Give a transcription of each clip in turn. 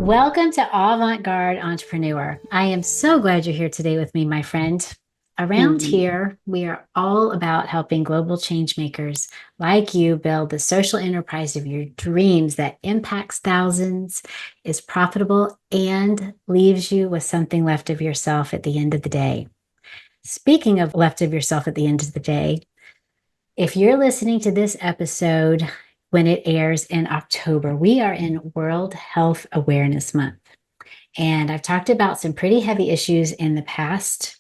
Welcome to Avant-Garde Entrepreneur. I am so glad you're here today with me, my friend. Around Hmm. here, we are all about helping global change makers like you build the social enterprise of your dreams that impacts thousands, is profitable, and leaves you with something left of yourself at the end of the day. Speaking of left of yourself at the end of the day, if you're listening to this episode when it airs in October, we are in World Health Awareness Month. And I've talked about some pretty heavy issues in the past.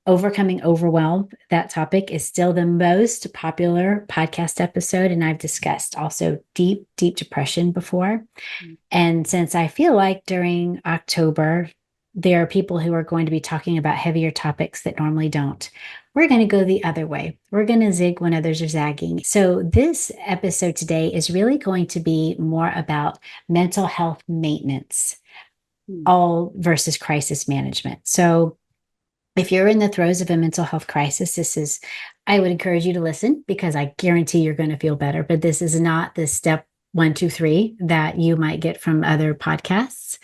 Overcoming overwhelm, that topic is still the most popular podcast episode. And I've discussed also deep, deep depression before. And since I feel like during October, there are people who are going to be talking about heavier topics that normally don't. We're going to go the other way. We're going to zig when others are zagging. So, this episode today is really going to be more about mental health maintenance, all versus crisis management. So, if you're in the throes of a mental health crisis, I would encourage you to listen because I guarantee you're going to feel better. But this is not the step 1, 2, 3 that you might get from other podcasts.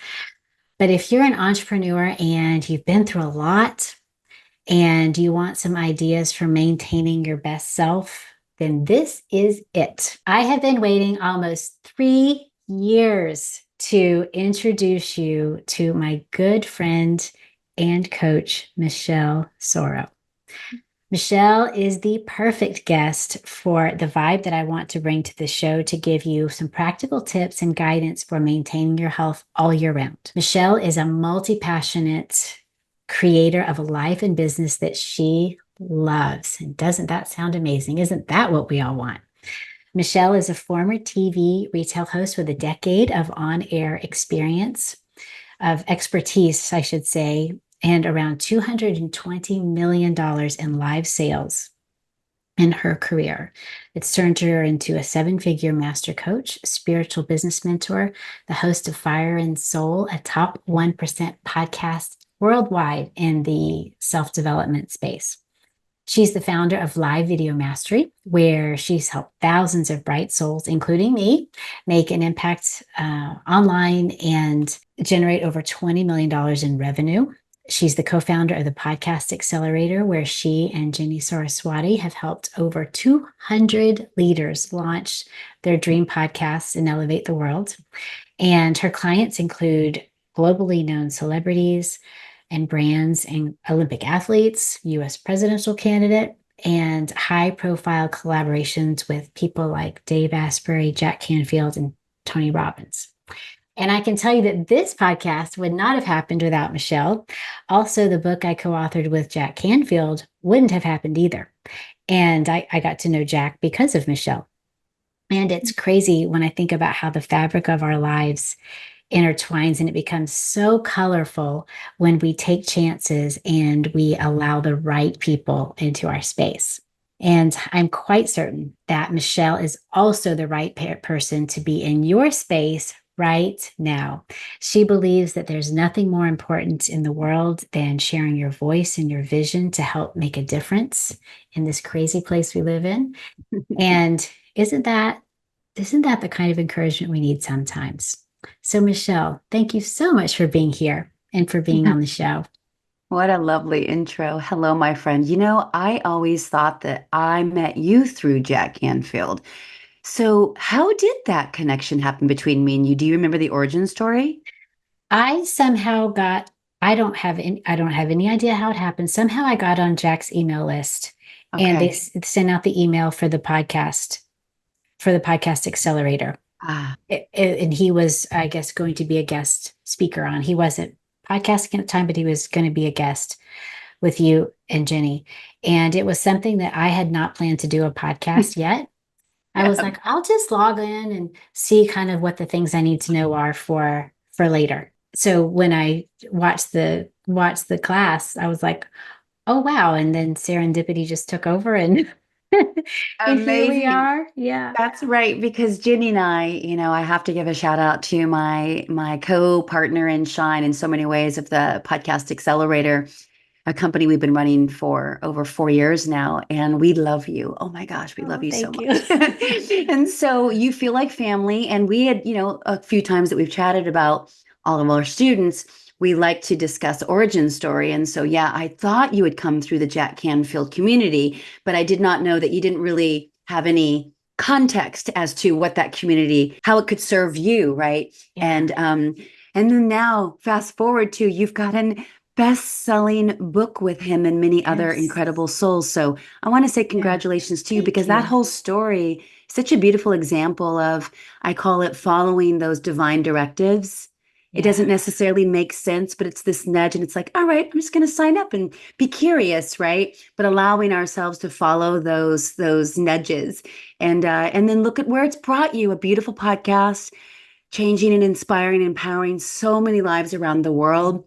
But if you're an entrepreneur and you've been through a lot and you want some ideas for maintaining your best self, then this is it. I have been waiting almost 3 years to introduce you to my good friend and coach, Michelle Sorro. Michelle is the perfect guest for the vibe that I want to bring to the show to give you some practical tips and guidance for maintaining your health all year round. Michelle is a multi-passionate creator of a life and business that she loves. And doesn't that sound amazing? Isn't that what we all want? Michelle is a former TV retail host with a decade of on-air experience, of expertise, I should say, and around $220 million in live sales in her career. It's turned her into a 7-figure master coach, spiritual business mentor, the host of Fire and Soul, a top 1% podcast worldwide in the self-development space. She's the founder of Live Video Mastery, where she's helped thousands of bright souls, including me, make an impact online and generate over $20 million in revenue. She's the co-founder of the Podcast Accelerator, where she and Jenny Saraswati have helped over 200 leaders launch their dream podcasts and elevate the world. And her clients include globally known celebrities and brands and Olympic athletes, US presidential candidate, and high profile collaborations with people like Dave Asprey, Jack Canfield, and Tony Robbins. And I can tell you that this podcast would not have happened without Michelle. Also, the book I co authored with Jack Canfield wouldn't have happened either. And I got to know Jack because of Michelle. And it's crazy when I think about how the fabric of our lives intertwines and it becomes so colorful when we take chances and we allow the right people into our space. And I'm quite certain that Michelle is also the right person to be in your space right now. She believes that there's nothing more important in the world than sharing your voice and your vision to help make a difference in this crazy place we live in. And isn't that the kind of encouragement we need sometimes? So, Michelle, thank you so much for being here and for being on the show. What a lovely intro. Hello, my friend. I always thought that I met you through Jack Canfield. So, how did that connection happen between me and you? Do you remember the origin story? I somehow got, I don't have any idea how it happened. Somehow I got on Jack's email list and they Okay. sent out the email for the podcast accelerator. Ah, And he was, I guess, going to be a guest speaker on. He wasn't podcasting at the time, but he was going to be a guest with you and Jenny. And it was something that I had not planned to do a podcast yet. I was yeah. like, I'll just log in and see kind of what the things I need to know are for later. So when I watched the class, I was like, oh wow. And then serendipity just took over and and here we Amazing. are. Yeah. That's right, because Ginny and I have to give a shout out to my co-partner in Shine in so many ways of the Podcast Accelerator, a company we've been running for over 4 years now, and we love you. Oh my gosh, we love Oh, you so thank you. much. And so you feel like family, and we had, a few times that we've chatted about all of our students, we like to discuss origin story. And so, yeah, I thought you had come through the Jack Canfield community, but I did not know that you didn't really have any context as to what that community, how it could serve you, right? Yeah. And then now, fast forward to you've got an best-selling book with him and many other Yes. incredible souls. So I want to say Yeah. congratulations to you Thank because that you. whole story is such a beautiful example of, I call it following those divine directives. It Yeah. doesn't necessarily make sense, but it's this nudge, and it's like, all right, I'm just going to sign up and be curious, right? But allowing ourselves to follow those nudges, and then look at where it's brought you. A beautiful podcast, changing and inspiring, empowering so many lives around the world,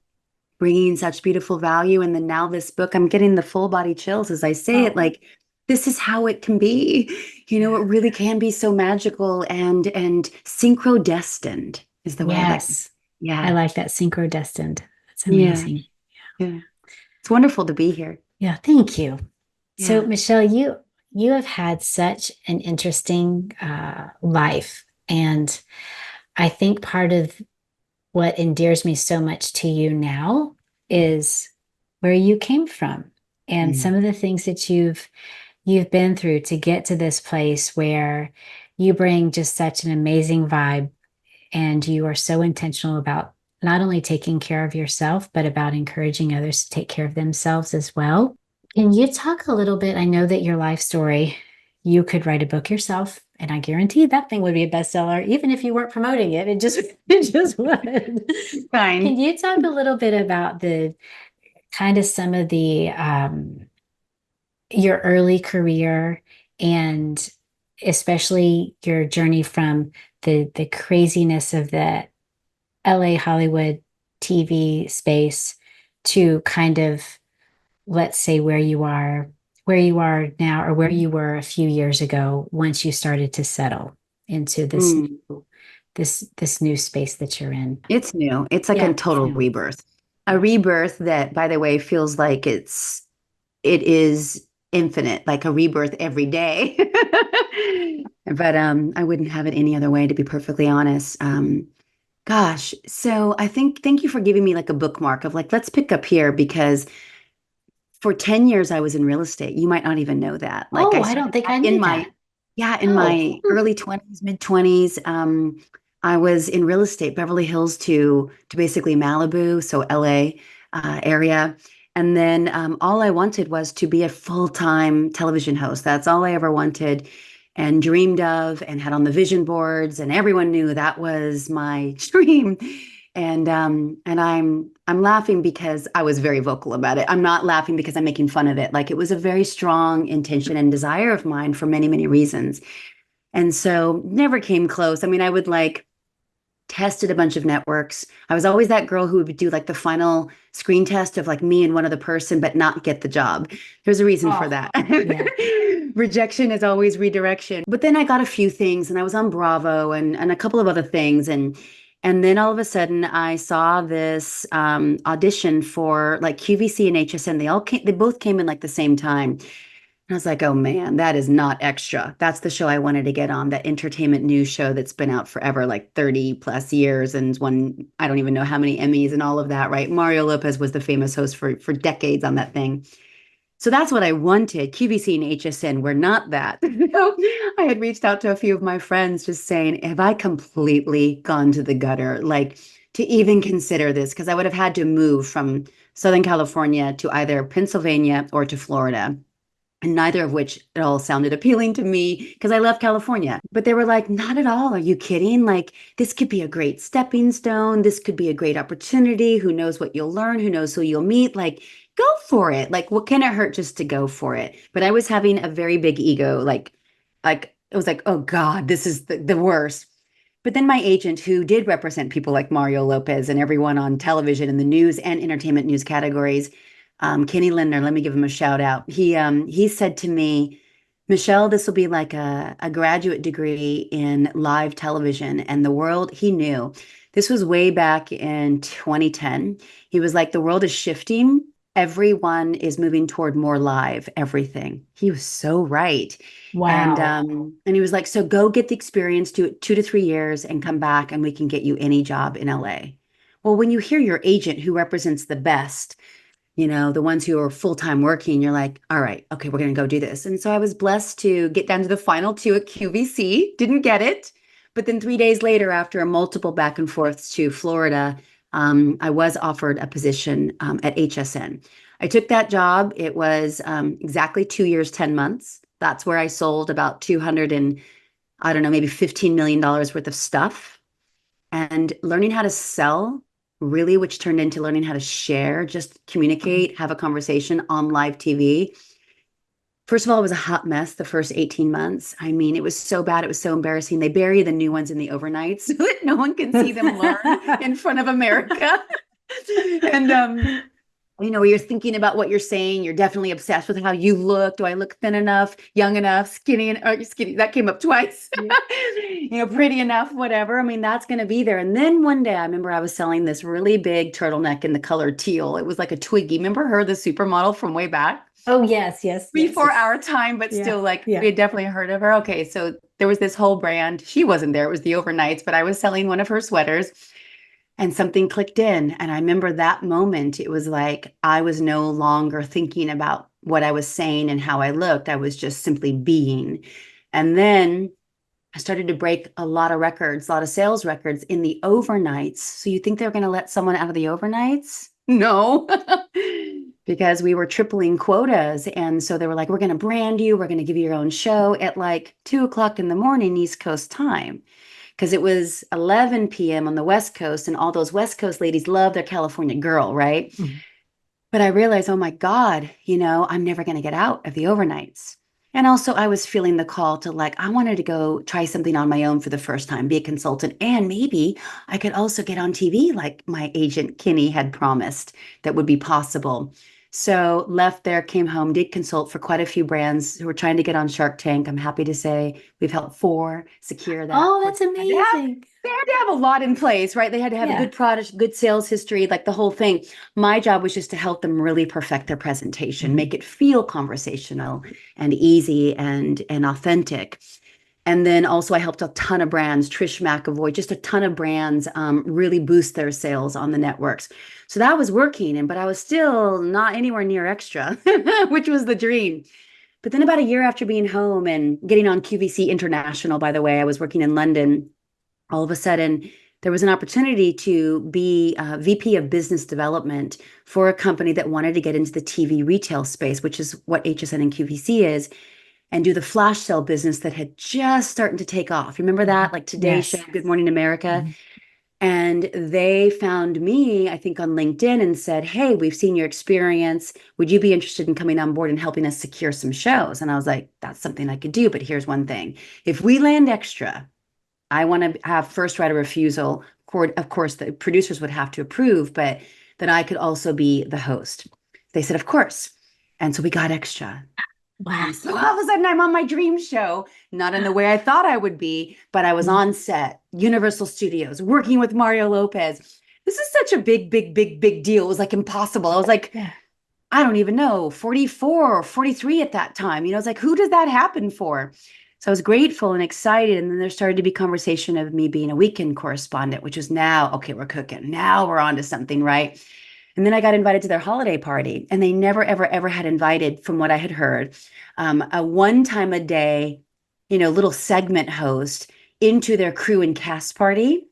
bringing such beautiful value. And then now this book, I'm getting the full body chills as I say it. Oh, Like, this is how it can be. yeah. It really can be so magical and synchro destined is the way I like. Yes. I Yeah. like that synchro destined. That's Yeah. amazing. Yeah. It's wonderful to be here. Yeah, thank you. So, Yeah. Michelle, you have had such an interesting life, and I think part of what endears me so much to you now is where you came from and some Mm. of the things that you've been through to get to this place where you bring just such an amazing vibe, and you are so intentional about not only taking care of yourself, but about encouraging others to take care of themselves as well. Can you talk a little bit? I know that your life story, you could write a book yourself, and I guarantee that thing would be a bestseller, even if you weren't promoting it. It just it just would. Can Fine. you talk a little bit about the kind of some of the your early career, and especially your journey from the craziness of the LA Hollywood TV space to kind of, let's say, where you are now, or where you were a few years ago once you started to settle into Mm. this new space that you're in. It's new. It's like a Yeah, it's total new. rebirth. A Yeah. rebirth that, by the way, feels like it is infinite, like a rebirth every day. But I wouldn't have it any other way, to be perfectly honest. Gosh, so I think thank you for giving me like a bookmark of like, let's pick up here because for 10 years I was in real estate. You might not even know that. Like I Oh, I don't started think out I in knew my, that. yeah, in Oh, my early 20s, mid 20s. I was in real estate, Beverly Hills to basically Malibu, so LA area. And then all I wanted was to be a full-time television host. That's all I ever wanted and dreamed of and had on the vision boards, and everyone knew that was my dream. And I'm laughing because I was very vocal about it. I'm not laughing because I'm making fun of it. Like, it was a very strong intention and desire of mine for many, many reasons. And so never came close. I mean, I would like tested a bunch of networks. I was always that girl who would do like the final screen test of like me and one other person, but not get the job. There's a reason for oh, that. yeah. Rejection is always redirection. But then I got a few things, and I was on Bravo and a couple of other things. And then all of a sudden I saw this audition for like QVC and HSN. They both came in like the same time. I was like, oh man, that is not extra. That's the show I wanted to get on, that entertainment news show that's been out forever, like 30 plus years, and won, I don't even know how many Emmys and all of that, right? Mario Lopez was the famous host for decades on that thing. So that's what I wanted. QVC and HSN were not that. So I had reached out to a few of my friends just saying, have I completely gone to the gutter? Like, to even consider this, because I would have had to move from Southern California to either Pennsylvania or to Florida, and neither of which at all sounded appealing to me because I love California. But they were like, not at all. Are you kidding? Like, this could be a great stepping stone. This could be a great opportunity. Who knows what you'll learn? Who knows who you'll meet? Like, go for it. Like, what can it hurt just to go for it? But I was having a very big ego. Like it was like, oh God, this is the worst. But then my agent, who did represent people like Mario Lopez and everyone on television in the news and entertainment news categories, Kenny Lindner, let me give him a shout out. He said to me, Michelle, this will be like a graduate degree in live television and the world. He knew this was way back in 2010. He was like, the world is shifting. Everyone is moving toward more live everything. He was so right. Wow. And he was like, so go get the experience, do it 2 to 3 years and come back and we can get you any job in LA. Well, when you hear your agent who represents the best, the ones who are full-time working, you're like, all right, okay, we're going to go do this. And so I was blessed to get down to the final two at QVC, didn't get it. But then 3 days later, after a multiple back and forths to Florida, I was offered a position at HSN. I took that job. It was exactly 2 years, 10 months. That's where I sold about 200 and I don't know, maybe $15 million worth of stuff and learning how to sell really, which turned into learning how to share, just communicate, have a conversation on live TV. First of all, it was a hot mess the first 18 months. I mean, it was so bad. It was so embarrassing. They bury the new ones in the overnights so that no one can see them learn in front of America. And you're thinking about what you're saying. You're definitely obsessed with how you look. Do I look thin enough, young enough, skinny? Or skinny? That came up twice. Pretty enough, whatever. I mean, that's going to be there. And then one day, I remember I was selling this really big turtleneck in the color teal. It was like a Twiggy. Remember her, the supermodel from way back? Oh, yes, yes, yes, Before yes. our time, but Yeah, still, like yeah. we had definitely heard of her. Okay, so there was this whole brand. She wasn't there. It was the overnights, but I was selling one of her sweaters and something clicked in. And I remember that moment, it was like I was no longer thinking about what I was saying and how I looked. I was just simply being. And then I started to break a lot of records, a lot of sales records in the overnights. So you think they're going to let someone out of the overnights? No, because we were tripling quotas. And so they were like, we're going to brand you. We're going to give you your own show at like 2 o'clock in the morning, East Coast time because it was 11 p.m. on the West Coast, and all those West Coast ladies love their California girl, right? Mhm. But I realized, oh my God, I'm never going to get out of the overnights. And also, I was feeling the call to like, I wanted to go try something on my own for the first time, be a consultant, and maybe I could also get on TV like my agent Kinney had promised that would be possible. So left there, came home, did consult for quite a few brands who were trying to get on Shark Tank. I'm happy to say we've helped 4 secure that. Of Oh, course, that's amazing. they had to have a lot in place, right? They had to have a Yeah. good product, good sales history, like the whole thing. My job was just to help them really perfect their presentation, Mhm. make it feel conversational and easy and authentic. And then also I helped a ton of brands, Trish McAvoy, just a ton of brands really boost their sales on the networks. So that was working, but I was still not anywhere near extra, which was the dream. But then about a year after being home and getting on QVC International, by the way, I was working in London. All of a sudden, there was an opportunity to be VP of business development for a company that wanted to get into the TV retail space, which is what HSN and QVC is, and do the flash sale business that had just started to take off. Remember Mhm. that? Like Today Show, Yes. Good Morning America. Mhm. And they found me, I think, on LinkedIn and said, hey, we've seen your experience. Would you be interested in coming on board and helping us secure some shows? And I was like, that's something I could do. But here's one thing. If we land extra, I want to have first right of refusal. Of course, the producers would have to approve, but that I could also be the host. They said, of course. And so we got extra. Wow. And so all of a sudden, I'm on my dream show, not in the way I thought I would be, but I was Mhm. on set, Universal Studios, working with Mario Lopez. This is such a big, big, big, big deal. It was like impossible. I was like, Yeah. I don't even know, 44 or 43 at that time. It's like, who does that happen for? So I was grateful and excited. And then there started to be conversation of me being a weekend correspondent, which was now, okay, we're cooking. Now we're on to something, right? And then I got invited to their holiday party, and they never, ever, ever had invited, from what I had heard, a one time a day, little segment host into their crew and cast party.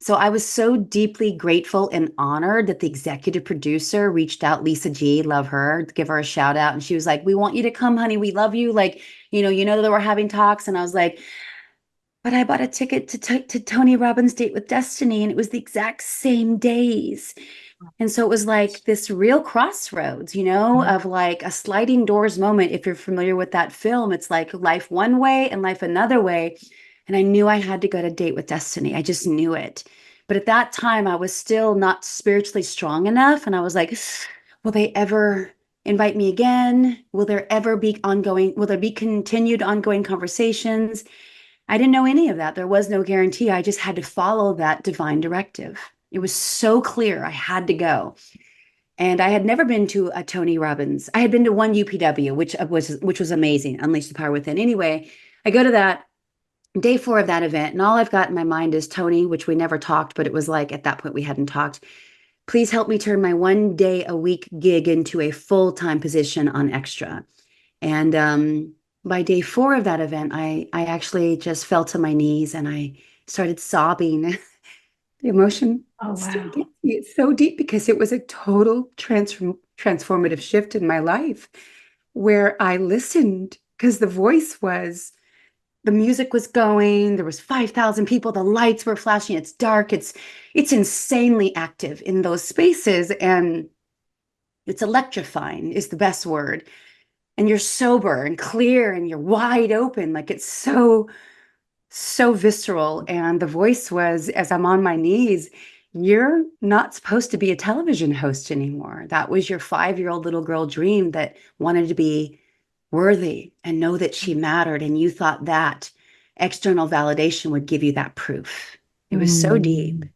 So I was so deeply grateful and honored that the executive producer reached out, Lisa G, love her, give her a shout out. And she was like, we want you to come, honey. We love you. Like, that we're having talks. And I was like, but I bought a ticket to Tony Robbins' Date with Destiny, and it was the exact same days. And so it was like this real crossroads, Mhm. of like a sliding doors moment. If you're familiar with that film, it's like life one way and life another way. And I knew I had to go to Date with Destiny. I just knew it. But at that time, I was still not spiritually strong enough. And I was like, will they ever invite me again? Will there be continued ongoing conversations? I didn't know any of that. There was no guarantee. I just had to follow that divine directive. It was so clear I had to go. And I had never been to a Tony Robbins. I had been to one UPW, which was amazing, Unleash the Power Within. Anyway, I go to that. Day four of that event, and all I've got in my mind is Tony, which we never talked, but it was like at that point we hadn't talked. Please help me turn my 1 day a week gig into a full-time position on Extra. And by day four of that event, I actually just fell to my knees and I started sobbing. The emotion Oh, still wow. gets me. It's so deep because it was a total transformative shift in my life where I listened because the music was going, there was 5,000 people, the lights were flashing, it's dark, it's insanely active in those spaces, and it's electrifying is the best word. And you're sober and clear and you're wide open, like it's so visceral. And the voice was, as I'm on my knees, you're not supposed to be a television host anymore. That was your 5-year-old little girl dream that wanted to be worthy and know that she mattered. And you thought that external validation would give you that proof. It was so deep. Mm.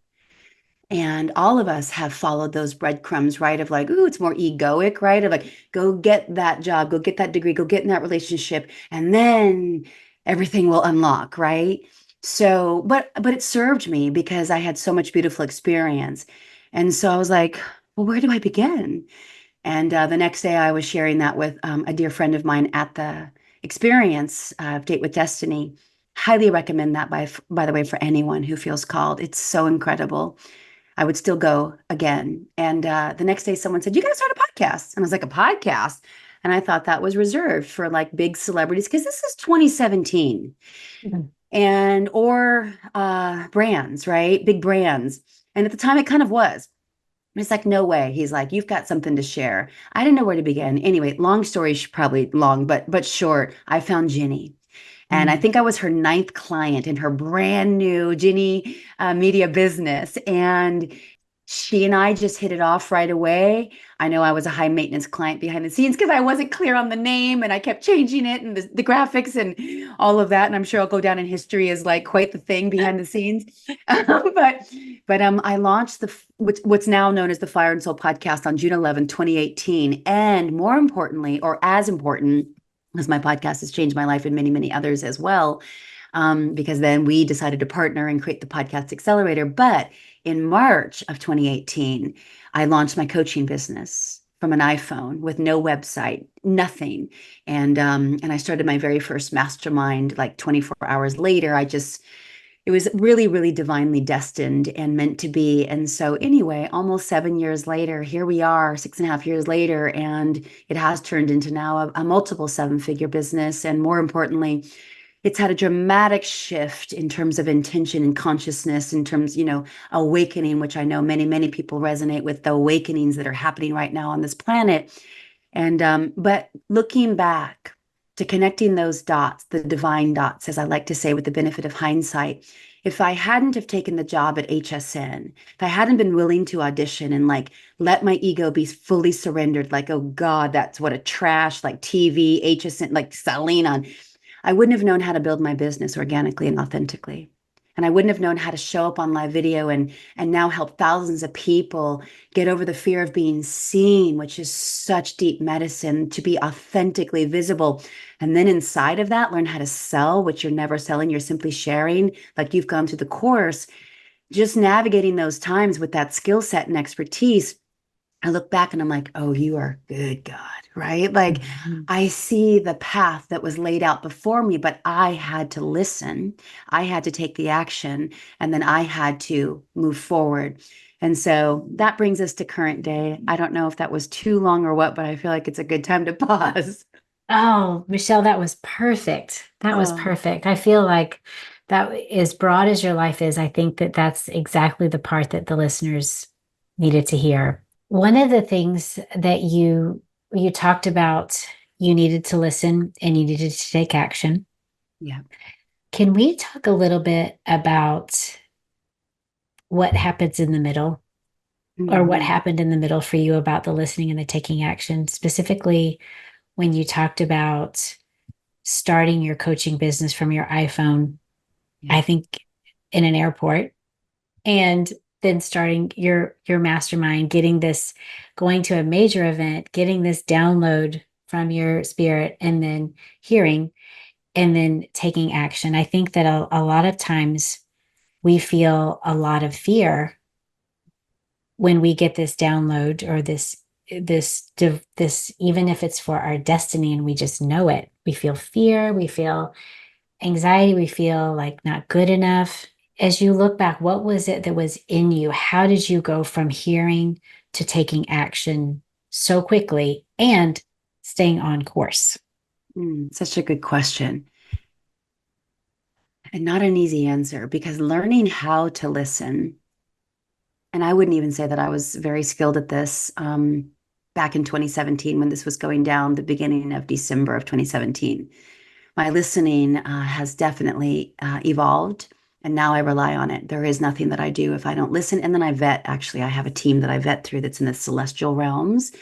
And all of us have followed those breadcrumbs, right? Of like, ooh, it's more egoic, right? Of like, go get that job, go get that degree, go get in that relationship, and then everything will unlock, right? So, but it served me because I had so much beautiful experience. And so I was like, well, where do I begin? And the next day I was sharing that with a dear friend of mine at the experience Date with Destiny. Highly recommend that by the way, for anyone who feels called. It's so incredible. I would still go again. And the next day, someone said, "You got to start a podcast." And I was like, "A podcast?" And I thought that was reserved for like big celebrities because this is 2017 Mm. and or brands, right? Big brands. And at the time, it kind of was. It's like, no way. He's like, you've got something to share. I didn't know where to begin. Anyway, long story, probably long, but short, I found Ginny. And I Mm. think I was her ninth client in her brand new Ginny media business. And she and I just hit it off right away. I know I was a high maintenance client behind the scenes because I wasn't clear on the name and I kept changing it and the graphics and all of that. And I'm sure I'll go down in history as like quite the thing behind the scenes. But I launched what's now known as the Fire and Soul podcast on June 11, 2018. And more importantly, or as important, as my podcast has changed my life and many, many others as well, because then we decided to partner and create the podcast accelerator. But in March of 2018, I launched my coaching business from an iPhone with no website, nothing. And I started my very first mastermind like 24 hours later. It was really, really divinely destined and meant to be. And so, anyway, almost 7 years later, here we are, 6.5 years later, and it has turned into now a multiple seven-figure business. And more importantly, it's had a dramatic shift in terms of intention and consciousness, in terms, awakening, which I know many, many people resonate with the awakenings that are happening right now on this planet. And but looking back to connecting those dots, the divine dots, as I like to say, with the benefit of hindsight, if I hadn't have taken the job at HSN, if I hadn't been willing to audition and like let my ego be fully surrendered, like, oh God, that's what a trash like TV, HSN, like selling on, I wouldn't have known how to build my business organically and authentically. And I wouldn't have known how to show up on live video and now help thousands of people get over the fear of being seen, which is such deep medicine, to be authentically visible. And then inside of that, learn how to sell, which you're never selling, you're simply sharing, like you've gone through the course, just navigating those times with that skill set and expertise. I look back and I'm like, oh, you are good, God, right? Like Mhm. I see the path that was laid out before me, but I had to listen. I had to take the action, and then I had to move forward. And so that brings us to current day. I don't know if that was too long or what, but I feel like it's a good time to pause. Oh, Michelle, that was perfect. That was Oh, perfect. I feel like that as broad as your life is, I think that that's exactly the part that the listeners needed to hear. One of the things that you talked about, you needed to listen and you needed to take action. yeah. Can we talk a little bit about what happens in the middle or what Mhm. happened in the middle for you about the listening and the taking action, specifically when you talked about starting your coaching business from your iPhone, Yeah. I think in an airport, and then starting your mastermind, getting this, going to a major event, getting this download from your spirit, and then hearing. and then taking action. I think that a lot of times we feel a lot of fear when we get this download or this, even if it's for our destiny and we just know it. We feel fear, we feel anxiety, we feel like not good enough. As you look back, what was it that was in you? How did you go from hearing to taking action so quickly and staying on course? Such a good question. And not an easy answer because learning how to listen, and I wouldn't even say that I was very skilled at this back in 2017 when this was going down, the beginning of December of 2017. My listening has definitely evolved, and now I rely on it. There is nothing that I do if I don't listen. And then I vet, actually, I have a team that I vet through that's in the celestial realms.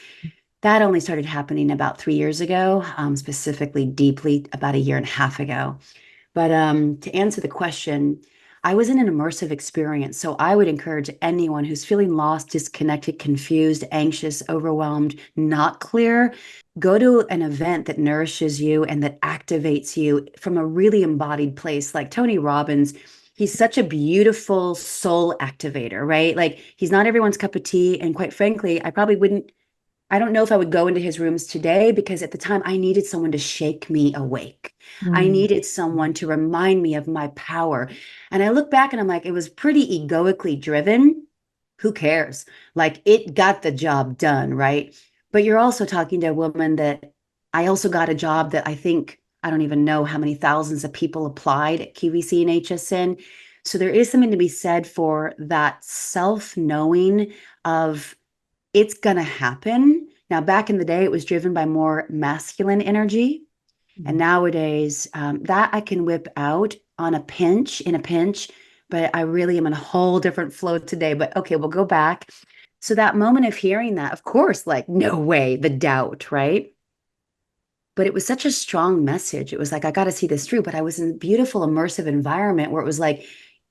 That only started happening about 3 years ago, specifically deeply about a year and a half ago. But to answer the question, I was in an immersive experience. So I would encourage anyone who's feeling lost, disconnected, confused, anxious, overwhelmed, not clear, go to an event that nourishes you and that activates you from a really embodied place. Like Tony Robbins, he's such a beautiful soul activator, right? Like he's not everyone's cup of tea. And quite frankly, I don't know if I would go into his rooms today because at the time I needed someone to shake me awake. I Mm. needed someone to remind me of my power. And I look back and I'm like, it was pretty egoically driven. Who cares? Like it got the job done, right? But you're also talking to a woman that I also got a job that I think, I don't even know how many thousands of people applied at QVC and HSN. So there is something to be said for that self knowing of it's going to happen. Now, back in the day, it was driven by more masculine energy. And nowadays, that I can whip out on a pinch, in a pinch, but I really am in a whole different flow today. But okay, we'll go back. So, that moment of hearing that, of course, like, no way, the doubt, right? But it was such a strong message. It was like, I got to see this through. But I was in a beautiful, immersive environment where it was like,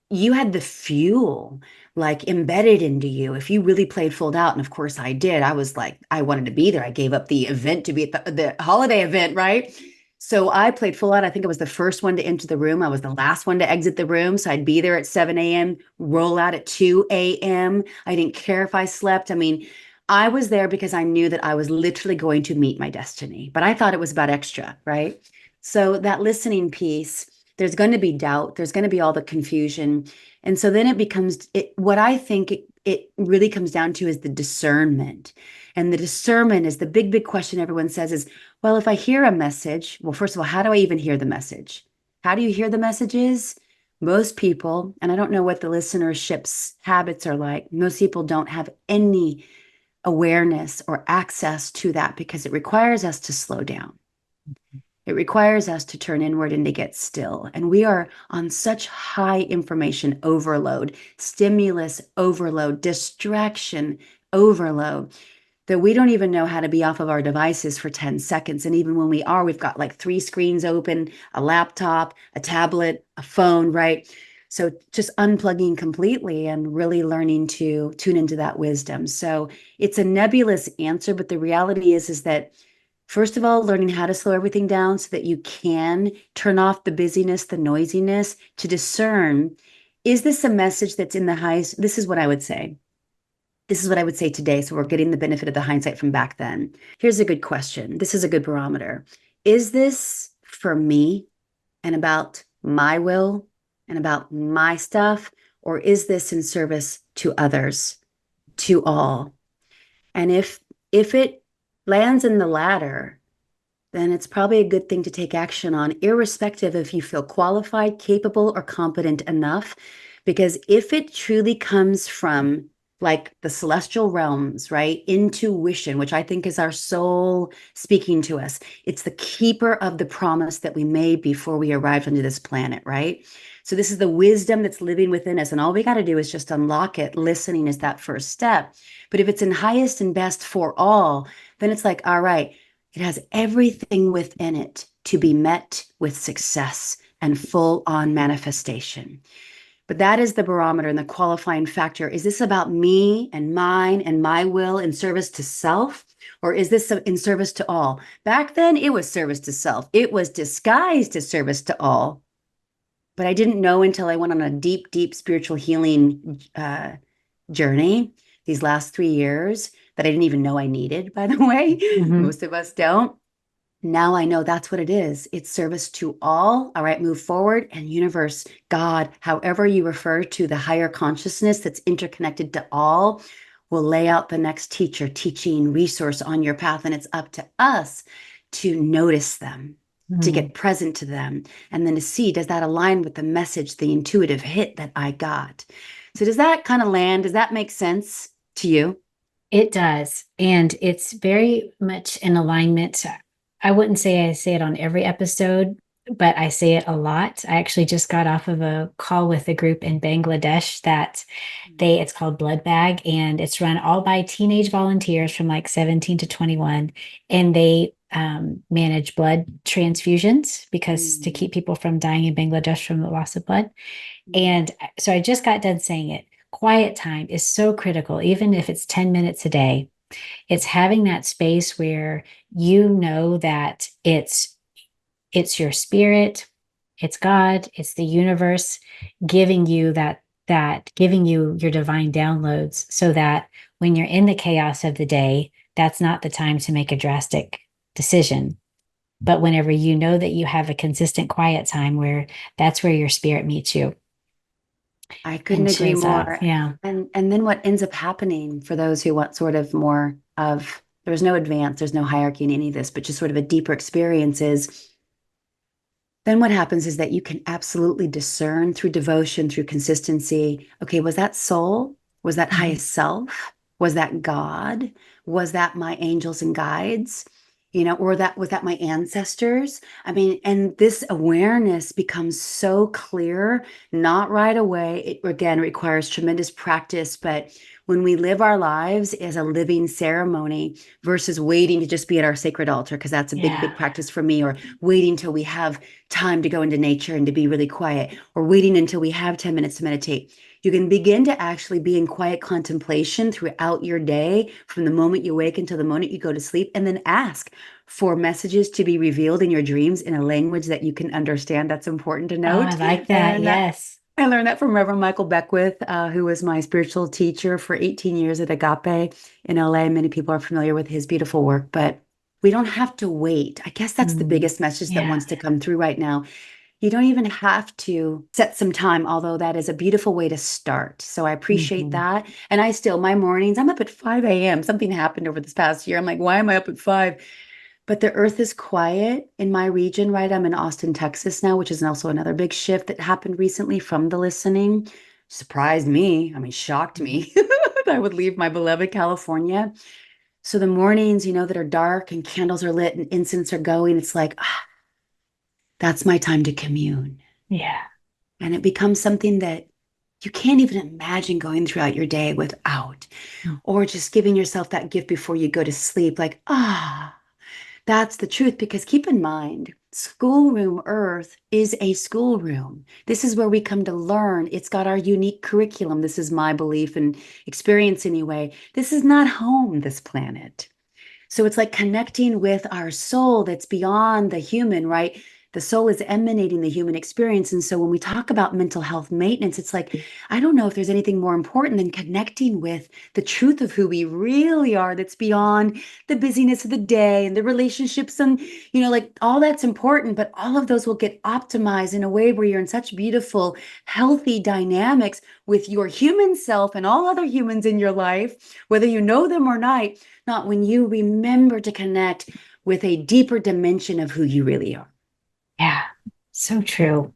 you had the fuel like embedded into you if you really played full out. And of course I did. I was like, I wanted to be there. I gave up the event to be at the holiday event, right? So I played full out. I think I was the first one to enter the room. I was the last one to exit the room. So I'd be there at 7 a.m., roll out at 2 a.m. I didn't care if I slept. I mean, I was there because I knew that I was literally going to meet my destiny, but I thought it was about extra, right? So that listening piece, there's going to be doubt, there's going to be all the confusion. And so then it becomes what I think it really comes down to is the discernment. And the discernment is the big, big question everyone says is, well, if I hear a message, well, first of all, how do I even hear the message? How do you hear the messages? Most people, and I don't know what the listenership's habits are like, most people don't have any awareness or access to that because it requires us to slow down. It requires us to turn inward and to get still. And we are on such high information overload, stimulus overload, distraction overload that we don't even know how to be off of our devices for 10 seconds. And even when we are, we've got like three screens open, a laptop, a tablet, a phone, right? So just unplugging completely and really learning to tune into that wisdom. So it's a nebulous answer, but the reality is that first of all, learning how to slow everything down so that you can turn off the busyness, the noisiness to discern, is this a message that's in the highest? This is what I would say. This is what I would say today. So we're getting the benefit of the hindsight from back then. Here's a good question. This is a good barometer. Is this for me and about my will and about my stuff? Or is this in service to others, to all? And if it lands in the latter, then it's probably a good thing to take action on, irrespective if you feel qualified, capable, or competent enough. Because if it truly comes from like the celestial realms, right? Intuition, which I think is our soul speaking to us. It's the keeper of the promise that we made before we arrived onto this planet, right? So this is the wisdom that's living within us. And all we got to do is just unlock it. Listening is that first step. But if it's in highest and best for all, then it's like, all right, it has everything within it to be met with success and full on manifestation. But that is the barometer and the qualifying factor. Is this about me and mine and my will in service to self? Or is this in service to all? Back then, it was service to self. It was disguised as service to all. But I didn't know until I went on a deep, deep spiritual healing journey these last 3 years that I didn't even know I needed, by the way. Mhm. Most of us don't. Now I know that's what it is. It's service to all. All right, move forward. And universe, God, however you refer to the higher consciousness that's interconnected to all, will lay out the next teacher, teaching, resource on your path. And it's up to us to notice them, to Mhm. get present to them, and then to see, does that align with the message, the intuitive hit that I got? So does that kind of land? Does that make sense to you? It does. And it's very much in alignment. I wouldn't say I say it on every episode, but I say it a lot. I actually just got off of a call with a group in Bangladesh that it's called Blood Bag, and it's run all by teenage volunteers from like 17 to 21. And they manage blood transfusions because to Mm, keep people from dying in Bangladesh from the loss of blood. mm. And so I just got done saying it. Quiet time is so critical, even if it's 10 minutes a day. It's having that space where you know that it's your spirit, it's God, it's the universe giving you that giving you your divine downloads so that when you're in the chaos of the day, that's not the time to make a drastic decision. But whenever you know that you have a consistent quiet time where that's where your spirit meets you I couldn't and agree shows up. more. Yeah. And then what ends up happening for those who want sort of more of, there's no advance, there's no hierarchy in any of this, but just sort of a deeper experience is, then what happens is that you can absolutely discern through devotion, through consistency. Okay, was that soul? Was that Mhm. highest self? Was that God? Was that my angels and guides? Or that was that my ancestors? I mean, and this awareness becomes so clear, not right away. It again requires tremendous practice, but when we live our lives as a living ceremony versus waiting to just be at our sacred altar, because that's a big, Yeah. big practice for me, or waiting till we have time to go into nature and to be really quiet, or waiting until we have 10 minutes to meditate. You can begin to actually be in quiet contemplation throughout your day, from the moment you wake until the moment you go to sleep, and then ask for messages to be revealed in your dreams in a language that you can understand. That's important to Oh, I note. like I that. learned that. Yes. I learned that from Reverend Michael Beckwith, who was my spiritual teacher for 18 years at Agape in LA. Many people are familiar with his beautiful work, but we don't have to wait. I guess that's the Mm, biggest message that yeah. wants to come through right now. You don't even have to set some time, although that is a beautiful way to start. So I appreciate Mhm. that. And my mornings, I'm up at 5 a.m. Something happened over this past year. I'm like, why am I up at 5? But the earth is quiet in my region, right? I'm in Austin, Texas now, which is also another big shift that happened recently from the listening. Surprised me. I mean, shocked me that I would leave my beloved California. So the mornings, that are dark and candles are lit and incense are going, it's like, that's my time to commune. Yeah. And it becomes something that you can't even imagine going throughout your day without, Mm. or just giving yourself that gift before you go to sleep. Like, that's the truth. Because keep in mind, schoolroom earth is a schoolroom. This is where we come to learn. It's got our unique curriculum. This is my belief and experience anyway. This is not home, this planet. So it's like connecting with our soul that's beyond the human, right? The soul is emanating the human experience. And so when we talk about mental health maintenance, it's like, I don't know if there's anything more important than connecting with the truth of who we really are, that's beyond the busyness of the day and the relationships. And, like all that's important, but all of those will get optimized in a way where you're in such beautiful, healthy dynamics with your human self and all other humans in your life, whether you know them or not, when you remember to connect with a deeper dimension of who you really are. Yeah. So true.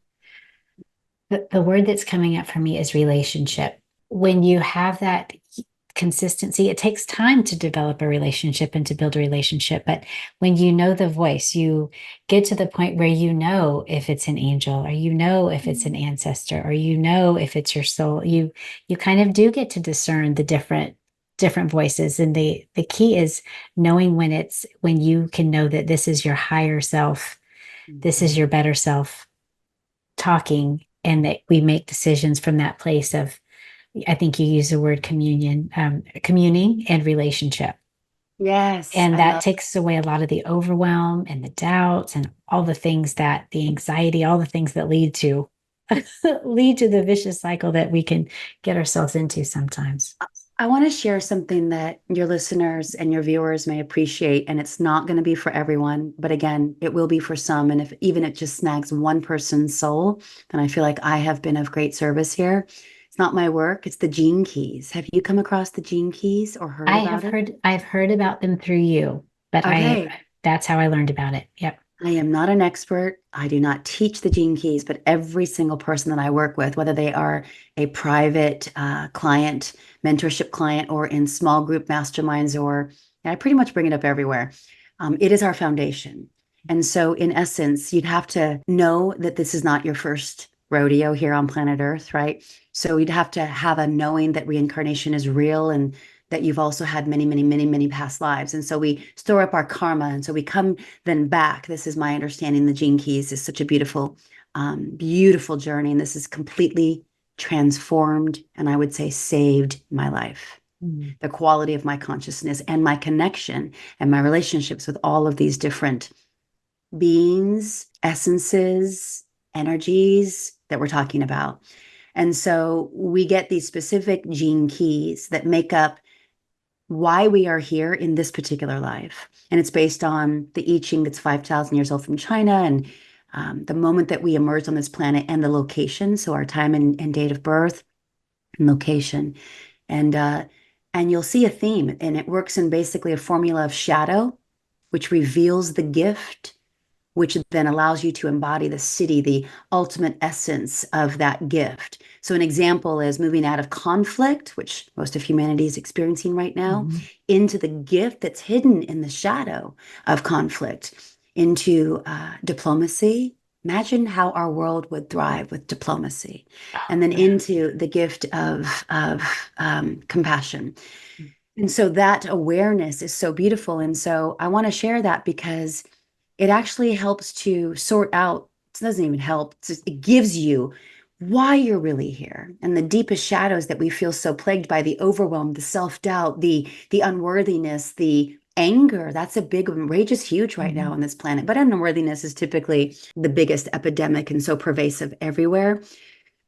The word that's coming up for me is relationship. When you have that consistency, it takes time to develop a relationship and to build a relationship. But when you know the voice, you get to the point where you know if it's an angel, or you know if it's an ancestor, or you know if it's your soul. You kind of do get to discern the different voices. And the key is knowing when you can know that this is your higher self, this is Mhm. your better self talking, and that we make decisions from that place of, I think you use the word communion, communing and relationship. Yes, And I that love. takes away a lot of the overwhelm and the doubts and all the things that the anxiety, all the things that lead to lead to the vicious cycle that we can get ourselves into sometimes. I want to share something that your listeners and your viewers may appreciate, and it's not going to be for everyone, but again, it will be for some. And if even it just snags one person's soul, then I feel like I have been of great service here. It's not my work, it's the gene keys. Have you come across the gene keys or heard about it? I've heard about them through you, but I Okay. that's how I learned about it. Yep. I am not an expert. I do not teach the gene keys, but every single person that I work with, whether they are a private client, mentorship client, or in small group masterminds, or I pretty much bring it up everywhere. It is our foundation. And so, in essence, you'd have to know that this is not your first rodeo here on planet Earth, right? So, you'd have to have a knowing that reincarnation is real and that you've also had many, many, many, many past lives. And so we store up our karma. And so we come then back. This is my understanding. The Gene Keys is such a beautiful, beautiful journey. And this is completely transformed and I would say saved my life. Mm. The quality of my consciousness and my connection and my relationships with all of these different beings, essences, energies that we're talking about. And so we get these specific gene keys that make up why we are here in this particular life. And it's based on the I Ching that's 5,000 years old from China and the moment that we emerged on this planet and the location. So our time and date of birth and location. And, uh, and you'll see a theme, and it works in basically a formula of shadow, which reveals the gift, which then allows you to embody the city, the ultimate essence of that gift. So, an example is moving out of conflict, which most of humanity is experiencing right now, Mhm. into the gift that's hidden in the shadow of conflict, into diplomacy. Imagine how our world would thrive with diplomacy, Oh, and then yeah. into the gift of compassion. And so that awareness is so beautiful. And so I want to share that because it actually helps to sort out, it doesn't even help, it gives you why you're really here and the deepest shadows that we feel so plagued by the overwhelm, the self-doubt, the unworthiness, the anger. That's a big one. Rage is huge right now Mhm. on this planet, but unworthiness is typically the biggest epidemic and so pervasive everywhere.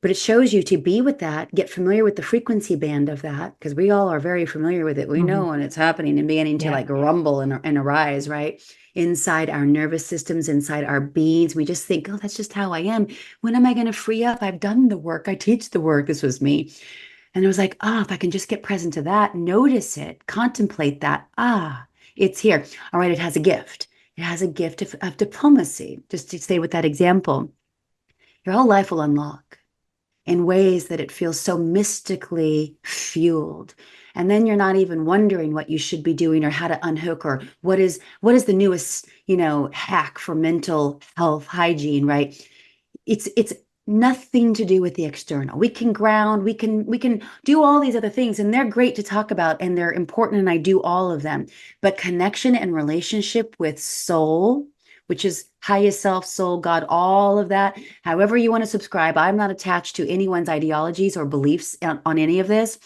But it shows you to be with that, get familiar with the frequency band of that, because we all are very familiar with it. We know Mhm. when it's happening and beginning to Yeah. like rumble and arise, right? Inside our nervous systems, inside our beings. We just think, oh, that's just how I am. When am I going to free up? I've done the work. I teach the work. This was me. And it was like, oh, if I can just get present to that, notice it, contemplate that. Ah, it's here. All right, it has a gift. It has a gift of diplomacy. Just to stay with that example, your whole life will unlock in ways that it feels so mystically fueled. And then you're not even wondering what you should be doing or how to unhook or what is the newest, hack for mental health hygiene, right? It's nothing to do with the external. We can ground, we can do all these other things and they're great to talk about and they're important and I do all of them. But connection and relationship with soul, which is highest self, soul, God, all of that, however you want to subscribe. I'm not attached to anyone's ideologies or beliefs on any of this,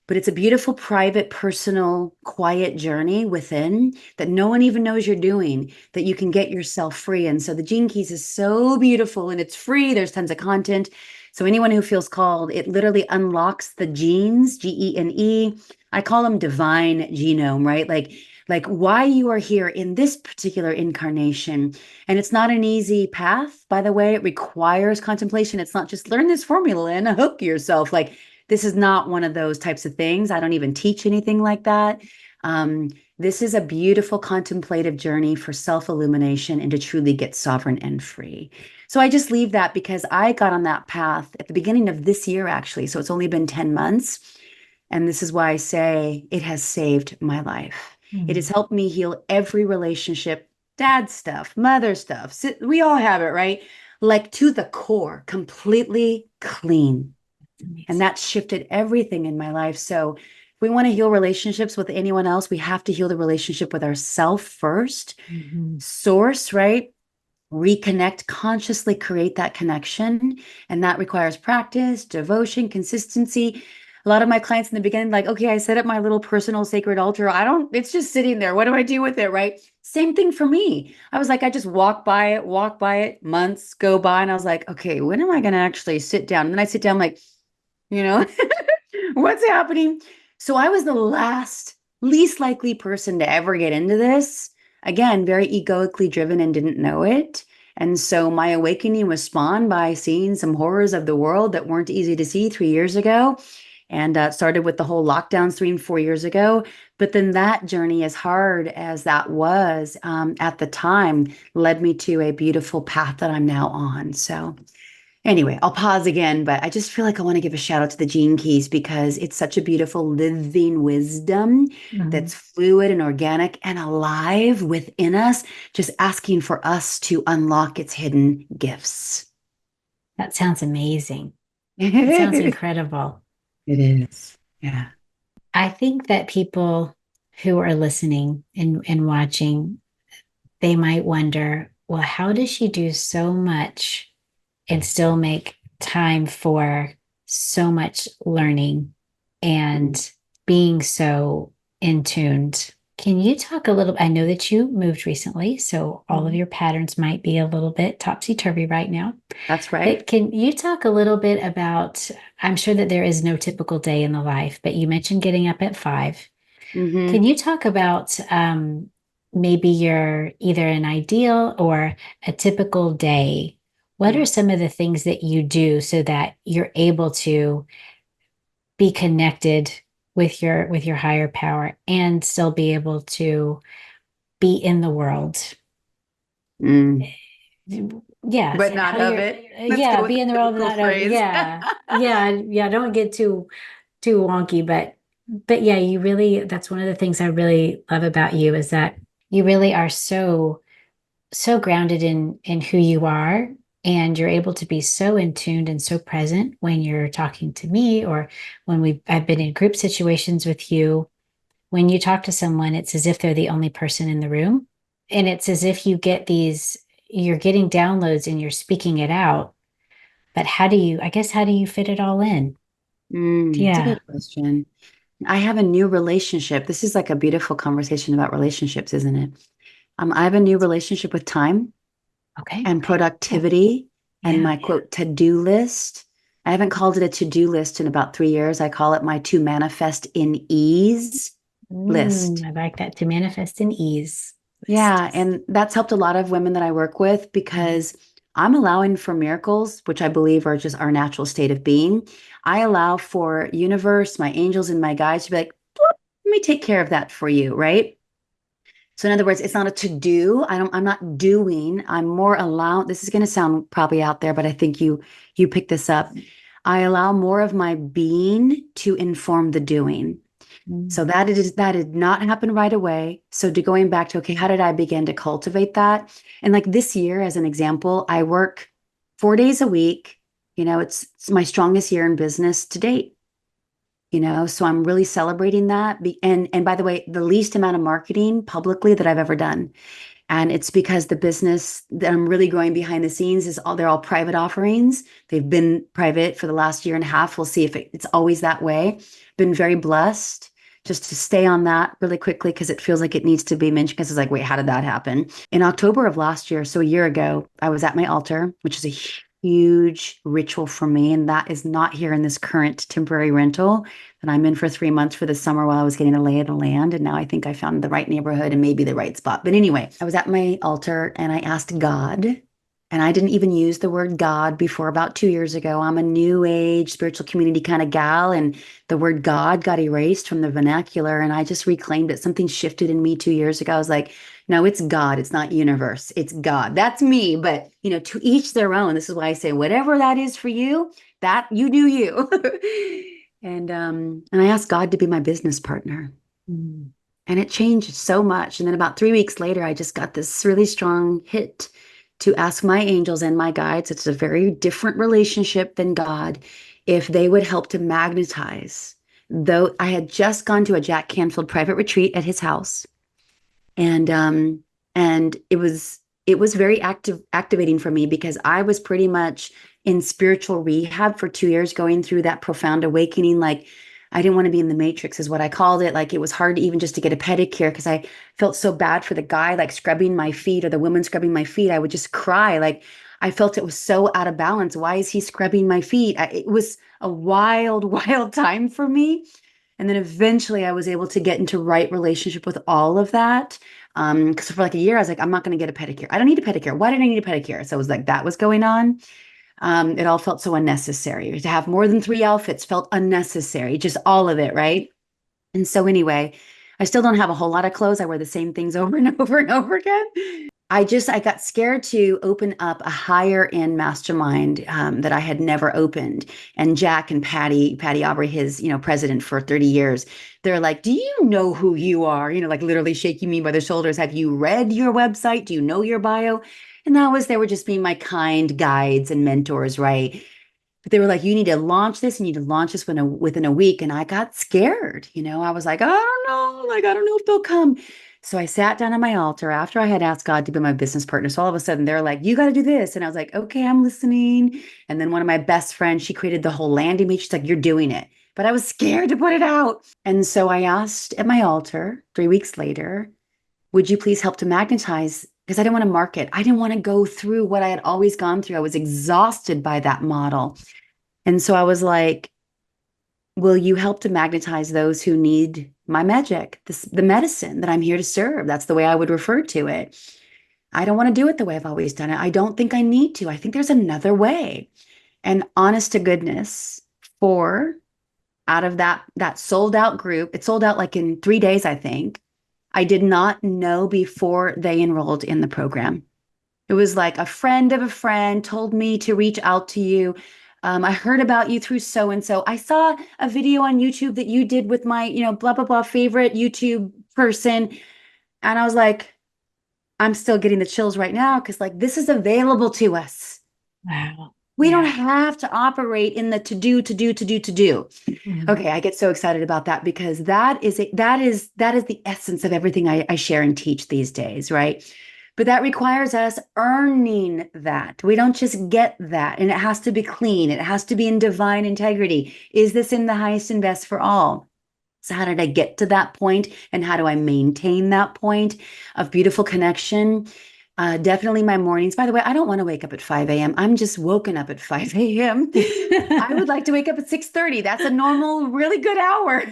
but it's a beautiful, private, personal, quiet journey within that no one even knows you're doing, that you can get yourself free. And so the Gene Keys is so beautiful and it's free. There's tons of content. So anyone who feels called, it literally unlocks the genes, Gene. I call them divine genome, right? Like why you are here in this particular incarnation. And it's not an easy path, by the way. It requires contemplation. It's not just learn this formula and hook yourself. Like this is not one of those types of things. I don't even teach anything like that. This is a beautiful contemplative journey for self illumination and to truly get sovereign and free. So I just leave that because I got on that path at the beginning of this year, actually. So it's only been 10 months. And this is why I say it has saved my life. It has Mhm. helped me heal every relationship, dad stuff, mother stuff. We all have it, right? Like to the core, completely clean. And Amazing. that shifted everything in my life. So if we want to heal relationships with anyone else, we have to heal the relationship with ourself first. Mhm. Source, right? reconnect, consciously create that connection. And that requires practice, devotion, consistency. A lot of my clients in the beginning, like, okay, I set up my little personal sacred altar. It's just sitting there. What do I do with it? Right. Same thing for me. I was like, I just walk by it, months go by. And I was like, okay, when am I going to actually sit down? And then I sit down, like, you know, what's happening? So I was the least likely person to ever get into this. Again, very egoically driven and didn't know it. And so my awakening was spawned by seeing some horrors of the world that weren't easy to see 3 years ago. And started with the whole lockdowns 3 and 4 years ago. But then that journey, as hard as that was at the time, led me to a beautiful path that I'm now on. So anyway, I'll pause again, but I just feel like I want to give a shout out to the Gene Keys because it's such a beautiful living wisdom Mhm. that's fluid and organic and alive within us, just asking for us to unlock its hidden gifts. That sounds amazing. That sounds It incredible. is. Yeah. I think that people who are listening and watching, they might wonder, well, how does she do so much and still make time for so much learning and being so in tuned? Can you talk a little? I know that you moved recently, so all of Mhm. your patterns might be a little bit topsy turvy right now. That's right. But can you talk a little bit about? I'm sure that there is no typical day in the life, but you mentioned getting up at 5. Can Hmm. you talk about maybe your either an ideal or a typical day? What are Yeah. some of the things that you do so that you're able to be connected with your higher power and still be able to be in the world? Mm. Yeah, But not how of you're it. Let's go yeah, with be the in the world biblical not of phrase. yeah, don't get too wonky, but yeah, you really that's one of the things I really love about you is that you really are so grounded in who you are and you're able to be so in tuned and so present when you're talking to me or when I've been in group situations with you. When you talk to someone, it's as if they're the only person in the room, and it's as if you're getting downloads and you're speaking it out. But how do you fit it all in? It's a Yeah. good question. I have a new relationship. This is like a beautiful conversation about relationships, isn't it? I have a new relationship with time Okay. and Cool. productivity and Yeah. my quote to-do list. I haven't called it a to-do list in about 3 years. I call it my to manifest in ease list. I like that, to manifest in ease list. Yeah, and that's helped a lot of women that I work with Mhm. because I'm allowing for miracles, which I believe are just our natural state of being. I allow for universe, my angels and my guides to be like, "Bloop, let me take care of that for you, right? So in other words, it's not a to do. I'm not doing. I'm more allow. This is going to sound probably out there, but I think you pick this up. I allow more of my being to inform the doing. So Mm. that did not happen right away. So to going back to, okay, how did I begin to cultivate that? And like this year, as an example, I work 4 days a week. It's my strongest year in business to date. So I'm really celebrating that. And by the way, the least amount of marketing publicly that I've ever done. And it's because the business that I'm really growing behind the scenes they're all private offerings. They've been private for the last year and a half. We'll see if it's always that way. Been very blessed just to stay on that really quickly because it feels like it needs to be mentioned because it's like, wait, how did that happen? In October of last year, so a year ago, I was at my altar, which is a huge ritual for me. And that is not here in this current temporary rental that I'm in for 3 months for the summer while I was getting a lay of the land. And now I think I found the right neighborhood and maybe the right spot. But anyway, I was at my altar and I asked God, and I didn't even use the word God before about 2 years ago. I'm a new age spiritual community kind of gal, and the word God got erased from the vernacular. And I just reclaimed it. Something shifted in me 2 years ago. I was like, no, it's God. It's not universe. It's God. That's me. But, to each their own. This is why I say, whatever that is for you, that you do you. And I asked God to be my business partner. Mm. And it changed so much. And then about 3 weeks later, I just got this really strong hit to ask my angels and my guides. It's a very different relationship than God, if they would help to magnetize. Though I had just gone to a Jack Canfield private retreat at his house, and it was it was very activating for me because I was pretty much in spiritual rehab for 2 years, going through that profound awakening. Like, I didn't want to be in the matrix, is what I called it. Like, it was hard to even just to get a pedicure because I felt so bad for the guy like scrubbing my feet or the woman scrubbing my feet. I would just cry. Like, I felt it was so out of balance. Why is he scrubbing my feet? It was a wild, wild time for me. And then eventually I was able to get into right relationship with all of that. Because for like a year, I was like, I'm not going to get a pedicure. I don't need a pedicure. Why did I need a pedicure? So it was like that was going on. It all felt so unnecessary. To have more than 3 outfits felt unnecessary, just all of it, right? And so anyway, I still don't have a whole lot of clothes. I wear the same things over and over and over again. I got scared to open up a higher end mastermind that I had never opened. And Jack and Patty Aubrey, his president for 30 years, they're like, "Do you know who you are?" Like literally shaking me by the shoulders. "Have you read your website? Do you know your bio?" And they were just being my kind guides and mentors, right? But they were like, "You need to launch this. You need to launch this within a week." And I got scared. I was like, "I don't know. Like, I don't know if they'll come." So I sat down on my altar after I had asked God to be my business partner. So all of a sudden they're like, "You got to do this." And I was like, "Okay, I'm listening." And then one of my best friends, she created the whole landing page. She's like, "You're doing it." But I was scared to put it out. And so I asked at my altar 3 weeks later, "Would you please help to magnetize?" Because I didn't want to market. I didn't want to go through what I had always gone through. I was exhausted by that model. And so I was like, "Will you help to magnetize those who need my magic, the medicine that I'm here to serve?" That's the way I would refer to it. I don't want to do it the way I've always done it. I don't think I need to. I think there's another way. And honest to goodness, 4 out of that sold out group, it sold out like in 3 days, I think. I did not know before they enrolled in the program. It was like a friend of a friend told me to reach out to you. I heard about you through so and so. I saw a video on YouTube that you did with my, blah, blah, blah, favorite YouTube person. And I was like, I'm still getting the chills right now because, like, this is available to us. Wow. We don't Yeah. have to operate in the to do, to do, to do, to do. Mhm. Okay, I get so excited about that because that is the essence of everything I share and teach these days, right? But that requires us earning that. We don't just get that, and it has to be clean. It has to be in divine integrity. Is this in the highest and best for all? So how did I get to that point, and how do I maintain that point of beautiful connection? Definitely my mornings. By the way, I don't want to wake up at 5 a.m. I'm just woken up at 5 a.m. I would like to wake up at 6:30. That's a normal, really good hour.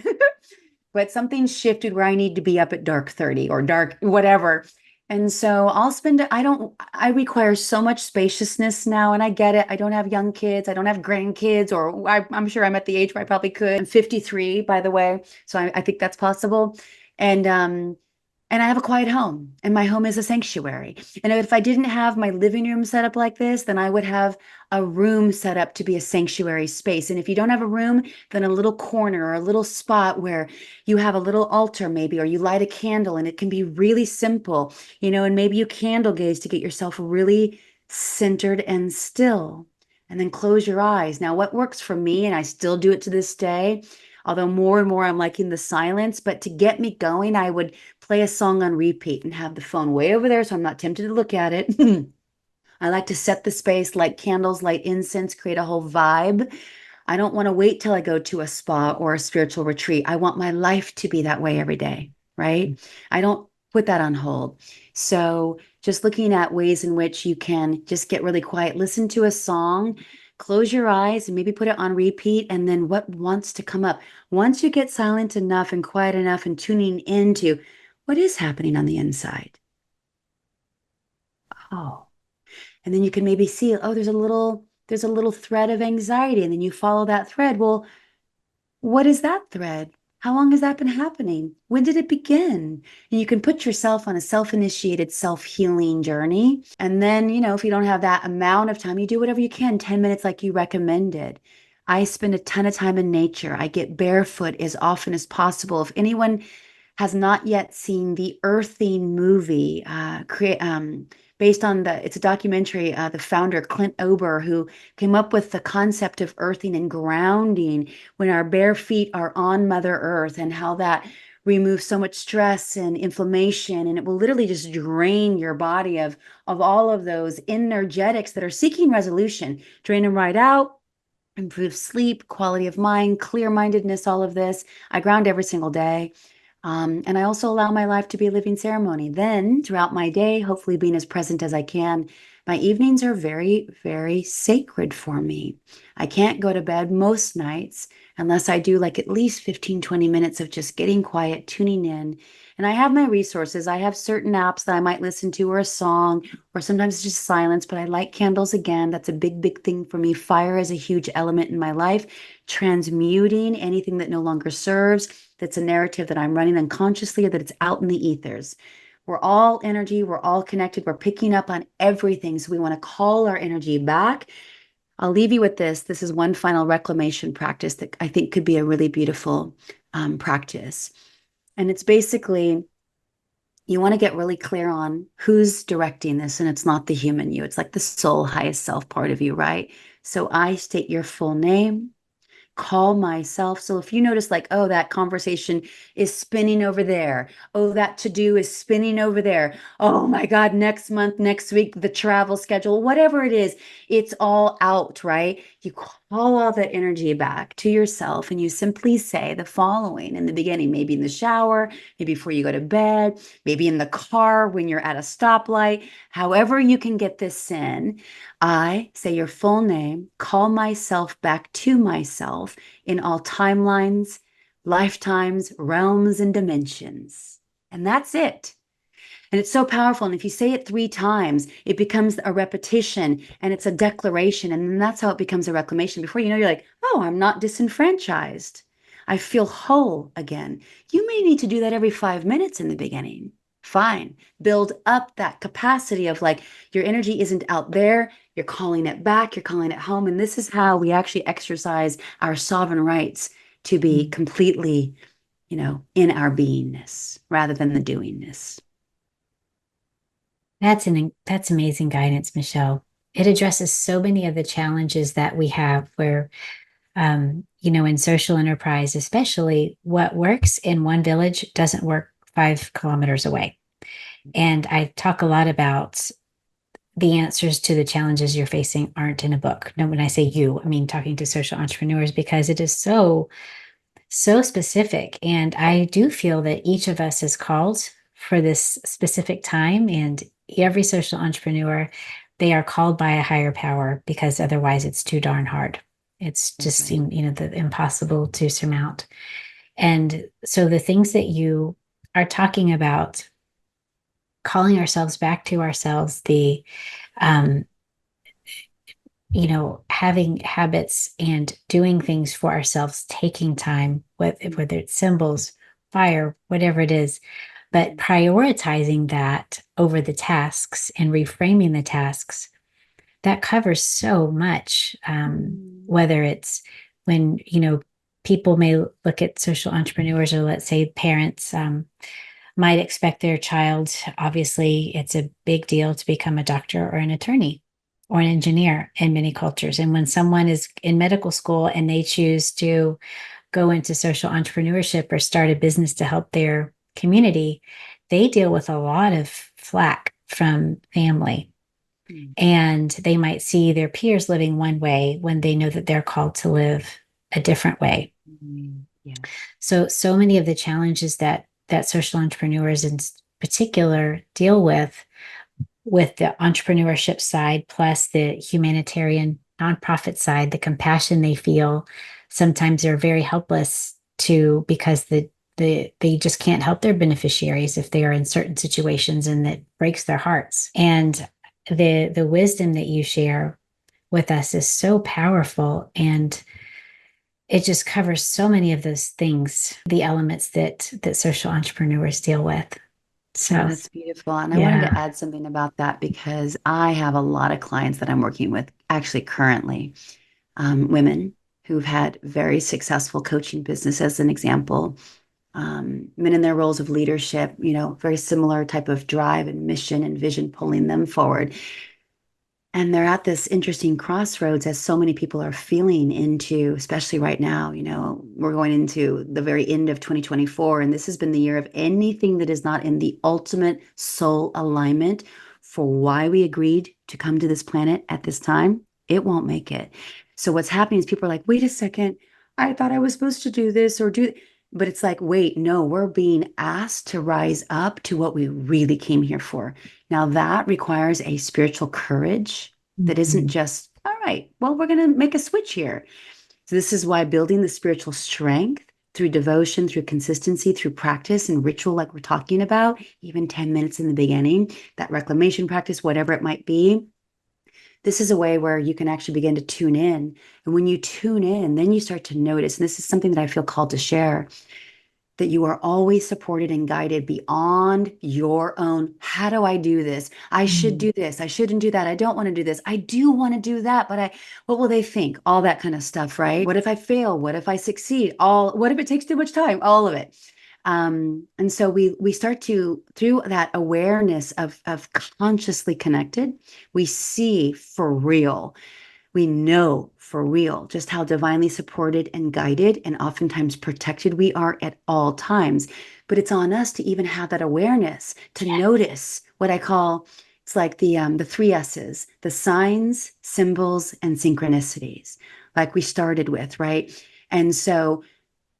But something shifted where I need to be up at dark 30 or dark whatever. And so I require so much spaciousness now. And I get it. I don't have young kids. I don't have grandkids, or I'm sure I'm at the age where I probably could. I'm 53, by the way. So I think that's possible. And, um, and I have a quiet home, and my home is a sanctuary. And if I didn't have my living room set up like this, then I would have a room set up to be a sanctuary space. And if you don't have a room, then a little corner or a little spot where you have a little altar, maybe, or you light a candle, and it can be really simple, and maybe you candle gaze to get yourself really centered and still. And then close your eyes. Now, what works for me, and I still do it to this day, although more and more I'm liking the silence, but to get me going, I would play a song on repeat and have the phone way over there so I'm not tempted to look at it. I like to set the space, light candles, light incense, create a whole vibe. I don't want to wait till I go to a spa or a spiritual retreat. I want my life to be that way every day, right? I don't put that on hold. So, just looking at ways in which you can just get really quiet, listen to a song, close your eyes, and maybe put it on repeat. And then what wants to come up? Once you get silent enough and quiet enough and tuning into what is happening on the inside. Oh, and then you can maybe see, oh, there's a little thread of anxiety, and then you follow that thread. Well, what is that thread? How long has that been happening? When did it begin? And you can put yourself on a self-initiated self-healing journey. And then, if you don't have that amount of time, you do whatever you can, 10 minutes like you recommended. I spend a ton of time in nature. I get barefoot as often as possible. If anyone has not yet seen the Earthing movie, based on it's a documentary, the founder, Clint Ober, who came up with the concept of earthing and grounding when our bare feet are on Mother Earth, and how that remove so much stress and inflammation, and it will literally just drain your body of all of those energetics that are seeking resolution. Drain them right out, improve sleep, quality of mind, clear-mindedness, all of this. I ground every single day. And I also allow my life to be a living ceremony. Then, throughout my day, hopefully being as present as I can, my evenings are very, very sacred for me. I can't go to bed most nights unless I do like at least 15, 20 minutes of just getting quiet, tuning in. And I have my resources. I have certain apps that I might listen to, or a song, or sometimes just silence, but I like candles again. That's a big, big thing for me. Fire is a huge element in my life, transmuting anything that no longer serves, that's a narrative that I'm running unconsciously, or that it's out in the ethers. We're all energy, we're all connected, we're picking up on everything. So we want to call our energy back. I'll leave you with this. This is one final reclamation practice that I think could be a really beautiful practice. And it's basically, you want to get really clear on who's directing this, and it's not the human you. It's like the soul, highest self part of you, right? So I state your full name, call myself. So if you notice, like, oh, that conversation is spinning over there. Oh, that to do is spinning over there. Oh my God, next month, next week, the travel schedule, whatever it is, it's all out, right? You call all that energy back to yourself, and you simply say the following in the beginning, maybe in the shower, maybe before you go to bed, maybe in the car when you're at a stoplight, however you can get this in. I say your full name, call myself back to myself in all timelines, lifetimes, realms, and dimensions. And that's it. And it's so powerful. And if you say it 3 times, it becomes a repetition and it's a declaration. And then that's how it becomes a reclamation. Before you know, you're like, oh, I'm not disenfranchised. I feel whole again. You may need to do that every 5 minutes in the beginning. Fine. Build up that capacity of like your energy isn't out there. You're calling it back. You're calling it home. And this is how we actually exercise our sovereign rights to be Mm. completely, in our beingness rather than the doingness. That's amazing guidance, Michelle. It addresses so many of the challenges that we have where in social enterprise, especially what works in one village doesn't work 5 kilometers away. And I talk a lot about the answers to the challenges you're facing aren't in a book. No, when I say you, I mean talking to social entrepreneurs because it is so, so specific. And I do feel that each of us is called for this specific time. And every social entrepreneur, they are called by a higher power because otherwise it's too darn hard. It's That's just right. seem, the impossible to surmount. And so the things that you are talking about, calling ourselves back to ourselves, the um, having habits and doing things for ourselves, taking time, whether it's symbols, fire, whatever it is, but prioritizing that over the tasks and reframing the tasks, that covers so much. Mhm. Whether it's when, people may look at social entrepreneurs or let's say parents, might expect their child, obviously, it's a big deal to become a doctor or an attorney or an engineer in many cultures. And when someone is in medical school and they choose to go into social entrepreneurship or start a business to help their community, they deal with a lot of flack from family. Mhm. And they might see their peers living one way when they know that they're called to live a different way. Yes. So many of the challenges that social entrepreneurs in particular deal with the entrepreneurship side, plus the humanitarian nonprofit side, the compassion they feel, sometimes they're very helpless to because they just can't help their beneficiaries if they are in certain situations and that breaks their hearts. And the wisdom that you share with us is so powerful and it just covers so many of those things, the elements that social entrepreneurs deal with. Oh, So that's beautiful. And I wanted to yeah. add something about that because I have a lot of clients that I'm working with, actually currently, women who've had very successful coaching business, as an example, men in their roles of leadership, very similar type of drive and mission and vision pulling them forward. And they're at this interesting crossroads as so many people are feeling into, especially right now. We're going into the very end of 2024, and this has been the year of anything that is not in the ultimate soul alignment for why we agreed to come to this planet at this time. It won't make it. So what's happening is people are like, wait a second, I thought I was supposed to do this or do, but it's like, wait, no, we're being asked to rise up to what we really came here for. Now, that requires a spiritual courage that isn't Mhm. just, all right, well, we're going to make a switch here. So, this is why building the spiritual strength through devotion, through consistency, through practice and ritual, like we're talking about, even 10 minutes in the beginning, that reclamation practice, whatever it might be. This is a way where you can actually begin to tune in. And when you tune in, then you start to notice, and this is something that I feel called to share, that you are always supported and guided beyond your own. How do I do this? I should Mhm. do this. I shouldn't do that. I don't want to do this. I do want to do that, but what will they think? All that kind of stuff, right? What if I fail? What if I succeed? What if it takes too much time? All of it. And so we start to, through that awareness of consciously connected, we see for real, we know for real just how divinely supported and guided and oftentimes protected we are at all times. But it's on us to even have that awareness to notice what I call, it's like the three S's, the signs, symbols, and synchronicities, like we started with, right? And so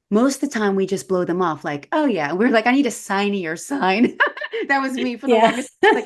most of the time we just blow them off like, oh yeah, we're like, I need a signier sign. That was me for the Yeah. longest. Like,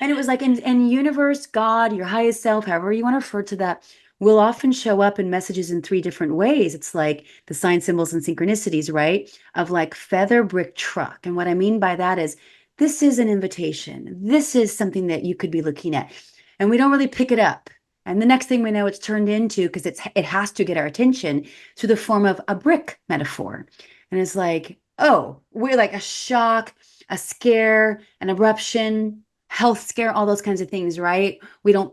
and it was like in universe, God, your highest self, however you want to refer to that, will often show up in messages in three different ways. It's like the sign symbols and synchronicities, right? Of like feather brick truck. And what I mean by that is this is an invitation. This is something that you could be looking at. And we don't really pick it up. And the next thing we know, it's turned into, because it has to get our attention, to the form of a brick metaphor. And it's like, oh, we're like a shock, a scare, an eruption, health scare, all those kinds of things, right? We don't,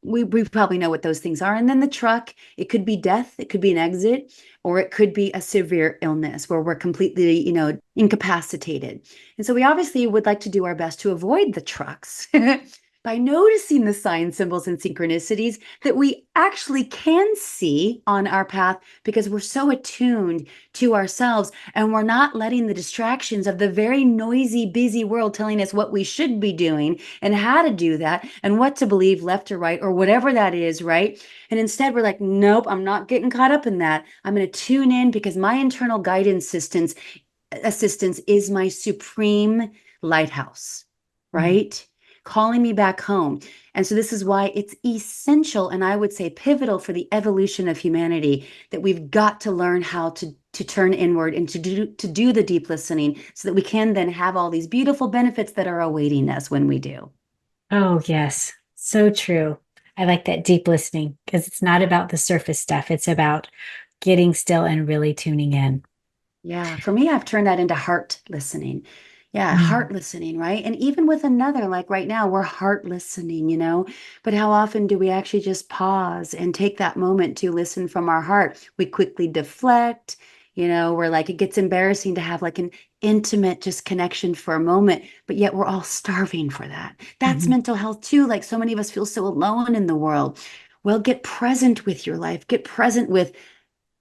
we probably know what those things are. And then the truck, it could be death, it could be an exit, or it could be a severe illness where we're completely, incapacitated. And so we obviously would like to do our best to avoid the trucks. By noticing the signs, symbols, and synchronicities that we actually can see on our path because we're so attuned to ourselves and we're not letting the distractions of the very noisy, busy world telling us what we should be doing and how to do that and what to believe left or right or whatever that is, right? And instead, we're like, nope, I'm not getting caught up in that. I'm going to tune in because my internal guidance assistance is my supreme lighthouse, right? Calling me back home. And so this is why it's essential and I would say pivotal for the evolution of humanity that we've got to learn how to turn inward and to do the deep listening so that we can then have all these beautiful benefits that are awaiting us when we do. Oh, yes. So true. I like that deep listening because it's not about the surface stuff. It's about getting still and really tuning in. Yeah, for me, I've turned that into heart listening. Yeah, Mm. heart listening, right? And even with another, like right now, we're heart listening. But how often do we actually just pause and take that moment to listen from our heart? We quickly deflect, we're like, it gets embarrassing to have like an intimate just connection for a moment, but yet we're all starving for that. That's Mhm. mental health too. Like so many of us feel so alone in the world. Well, get present with your life, get present with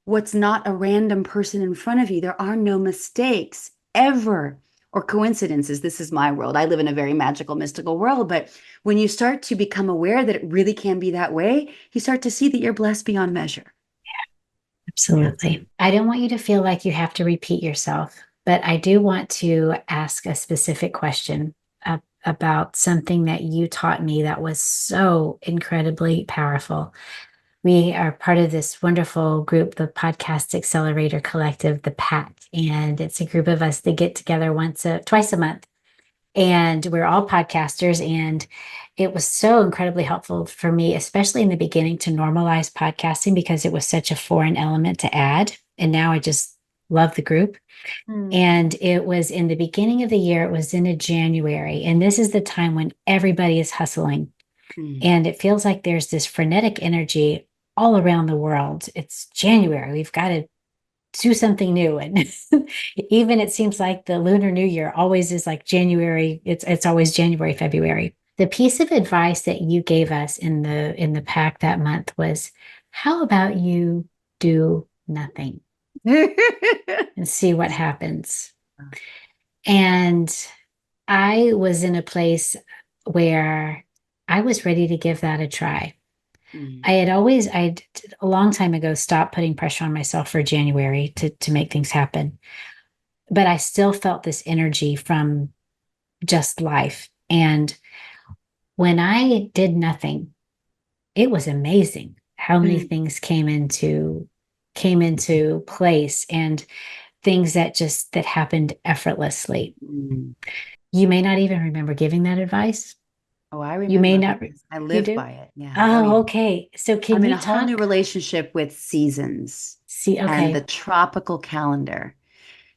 what's not a random person in front of you. There are no mistakes ever or coincidences. This is my world. I live in a very magical, mystical world. But when you start to become aware that it really can be that way, you start to see that you're blessed beyond measure. Yeah. Absolutely. I don't want you to feel like you have to repeat yourself, but I do want to ask a specific question about something that you taught me that was so incredibly powerful. We are part of this wonderful group, the Podcast Accelerator Collective, the PAC, and it's a group of us that get together twice a month. And we're all podcasters. And it was so incredibly helpful for me, especially in the beginning, to normalize podcasting because it was such a foreign element to add. And now I just love the group. Mm, And it was in the beginning of the year, it was in a January. And this is the time when everybody is hustling. mm, And it feels like there's this frenetic energy all around the world. It's January. We've got to do something new. And even it seems like the Lunar New Year always is like January. It's always January, February. The piece of advice that you gave us in the pack that month was, how about you do nothing and see what happens? And I was in a place where I was ready to give that a try. Mm, I a long time ago stopped putting pressure on myself for January to make things happen. But I still felt this energy from just life. And when I did nothing, it was amazing how many mm, things came into place, and things that happened effortlessly. mm. You may not even remember giving that advice. Oh, I You may remember not. because I You live do? by it. Yeah. Oh, Oh, yeah. okay. So can I'm in a you whole new talk? relationship with seasons See, and the okay. tropical calendar.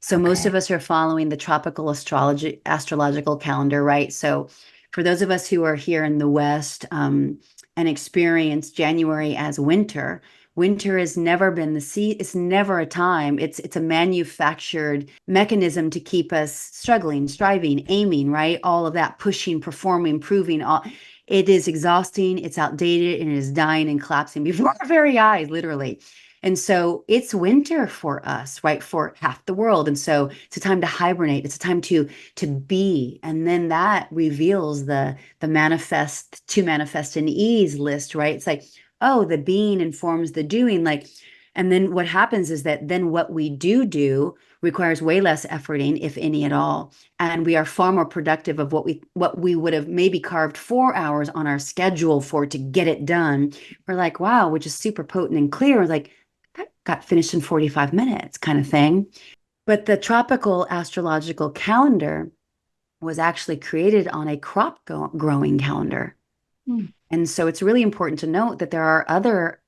So most of Okay. us are following the tropical astrological calendar, right? So for those of us who are here in the West and experience January as winter, winter has never been the sea. It's never a time. It's a manufactured mechanism to keep us struggling, striving, aiming, right? All of that pushing, performing, proving. All it is exhausting. It's outdated and it is dying and collapsing before our very eyes, literally. And so it's winter for us, right? For half the world. And so it's a time to hibernate. It's a time to be. And then that reveals the manifest and ease list, right? It's like, oh, the being informs the doing. Like, and then what happens is that then what we do requires way less efforting, if any at all. And we are far more productive of what we would have maybe carved 4 hours on our schedule for to get it done. We're like, wow, which is super potent and clear. We're like, that got finished in 45 minutes kind of thing. But the tropical astrological calendar was actually created on a growing calendar. Hmm. And so it's really important to note that there are other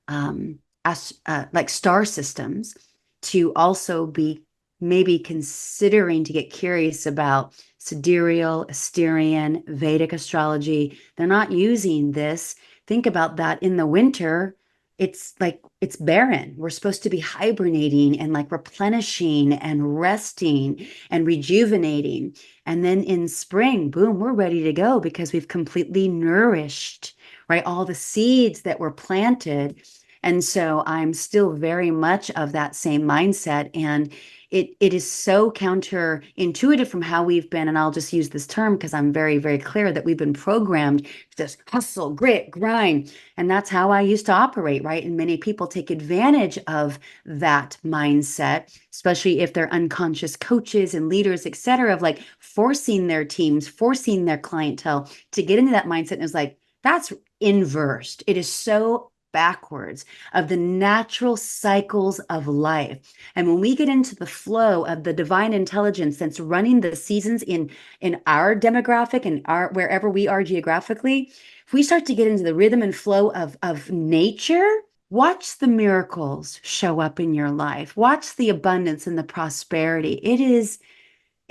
like star systems to also be maybe considering to get curious about sidereal, Asterian, Vedic astrology. They're not using this. Think about that in the winter. It's like it's barren. We're supposed to be hibernating and like replenishing and resting and rejuvenating. And then in spring, boom, we're ready to go because we've completely nourished, right? All the seeds that were planted. And so I'm still very much of that same mindset. And it is so counterintuitive from how we've been, and I'll just use this term because I'm very, very clear that we've been programmed to just hustle, grit, grind. And that's how I used to operate, right? And many people take advantage of that mindset, especially if they're unconscious coaches and leaders, et cetera, of like forcing their teams, forcing their clientele to get into that mindset. And it's like, that's inversed. It is so backwards of the natural cycles of life. And when we get into the flow of the divine intelligence that's running the seasons in our demographic and our wherever we are geographically, if we start to get into the rhythm and flow of nature, watch the miracles show up in your life. Watch the abundance and the prosperity. It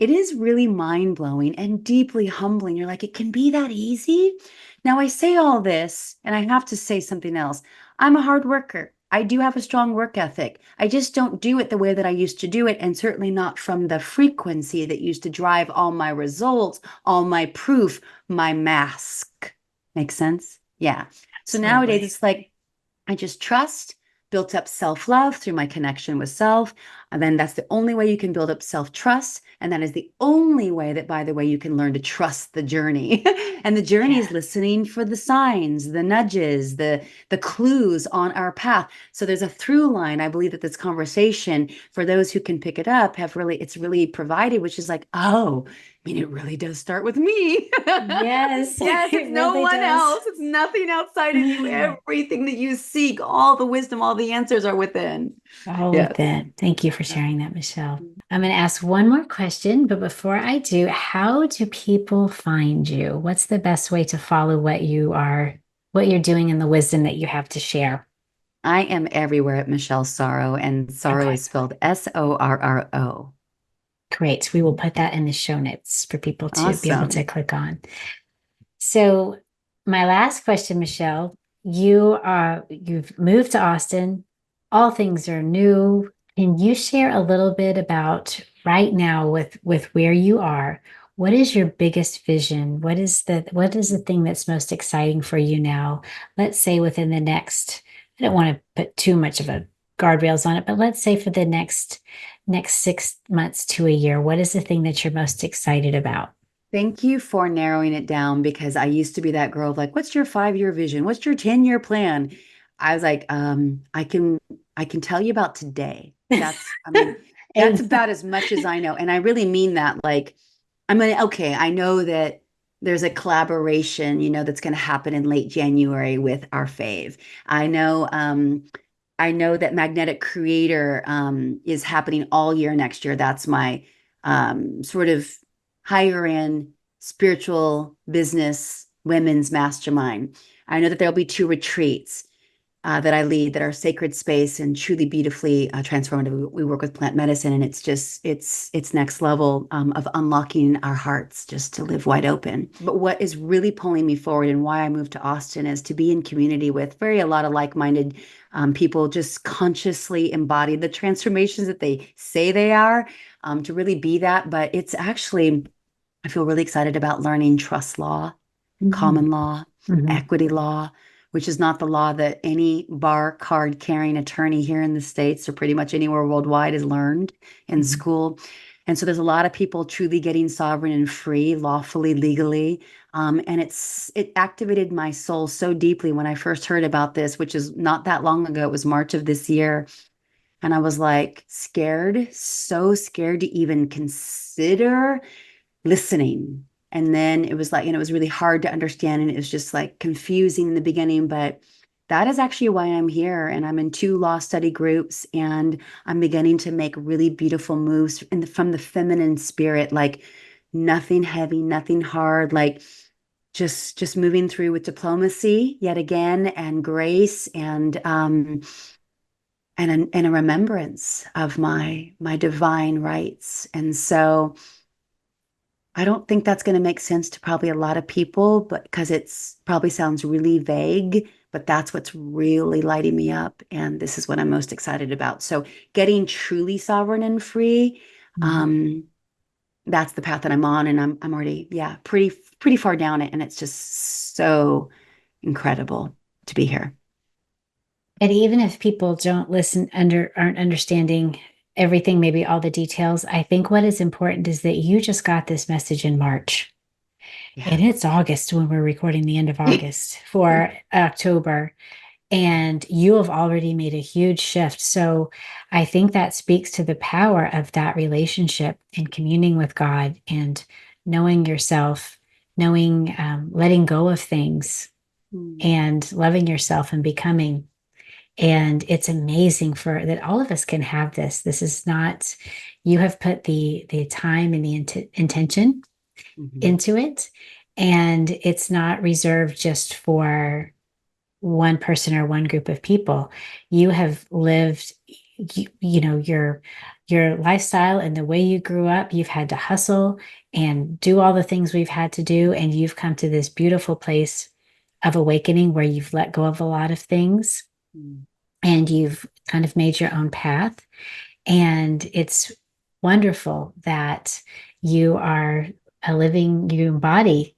is really mind blowing and deeply humbling. You're like, it can be that easy. Now, I say all this, and I have to say something else. I'm a hard worker. I do have a strong work ethic. I just don't do it the way that I used to do it, and certainly not from the frequency that used to drive all my results, all my proof, my mask. Make sense? Yeah. So nowadays, Absolutely. it's like, I just trust, built up self love through my connection with self. And then that's the only way you can build up self trust. And that is the only way that, by the way, you can learn to trust the journey. And the journey Yeah. is listening for the signs, the nudges, the clues on our path. So there's a through line. I believe that this conversation, for those who can pick it up, it's really provided, which is like, oh, I mean, it really does start with me. Yes, Yes, it's it no really one does. else. It's nothing outside of you. Everything that you seek, all the wisdom, all the answers are within. All of Yes. that. Thank you for sharing that, Michelle. I'm going to ask one more question, but before I do, how do people find you? What's the best way to follow what you're doing and the wisdom that you have to share? I am everywhere at Michelle Sorro, and Sorrow Okay, is spelled Sorro. great. We will put that in the show notes for people to be able to Awesome. click on. So, my last question, Michelle, you've moved to Austin. All things are new. Can you share a little bit about right now with where you are? What is your biggest vision? What is the thing that's most exciting for you now? Let's say within the next, I don't want to put too much of a guardrails on it, but let's say for the next 6 months to a year, what is the thing that you're most excited about? Thank you for narrowing it down because I used to be that girl like, what's your 5-year vision? What's your 10-year plan? I was like, I can tell you about today. I mean, that's And about as much as I know. And I really mean that. Like, I mean, okay, I know that there's a collaboration, that's going to happen in late January with our fave. I know that Magnetic Creator is happening all year next year. That's my sort of higher end spiritual business women's mastermind. I know that there'll be 2 retreats that I lead that are sacred space and truly beautifully transformative. We work with plant medicine, and it's next level of unlocking our hearts just to live wide open. But what is really pulling me forward and why I moved to Austin is to be in community with a lot of like-minded people, just consciously embody the transformations that they say they are, to really be that. But it's actually, I feel really excited about learning trust law, Mhm, common law, mhm, equity law, which is not the law that any bar card carrying attorney here in the States or pretty much anywhere worldwide has learned in mhm. school. And so there's a lot of people truly getting sovereign and free, lawfully, legally. And it activated my soul so deeply when I first heard about this, which is not that long ago. It was March of this year. And I was like scared, so scared to even consider listening. And then it was like, it was really hard to understand. And it was just like confusing in the beginning. But that is actually why I'm here. And I'm in 2 law study groups, and I'm beginning to make really beautiful moves from the feminine spirit, like nothing heavy, nothing hard, like just moving through with diplomacy yet again, and grace, and a remembrance of my divine rights. And so I don't think that's going to make sense to probably a lot of people, but because it's probably sounds really vague, but that's what's really lighting me up. And this is what I'm most excited about. So getting truly sovereign and free, Mhm. um, that's the path that I'm on. And I'm already, yeah, pretty far down it. And it's just so incredible to be here. And even if people don't listen aren't understanding everything, maybe all the details, I think what is important is that you just got this message in March. Yeah. And it's August when we're recording the end of August for October. And you have already made a huge shift. So I think that speaks to the power of that relationship and communing with God and knowing yourself, knowing, letting go of things Mm, and loving yourself and becoming. And it's amazing for that all of us can have this. This is not, you have put the time and the intention mhm, into it. And it's not reserved just for one person or one group of people. You have lived, your lifestyle and the way you grew up. You've had to hustle and do all the things we've had to do, and you've come to this beautiful place of awakening where you've let go of a lot of things mm, and you've kind of made your own path. And it's wonderful that you embody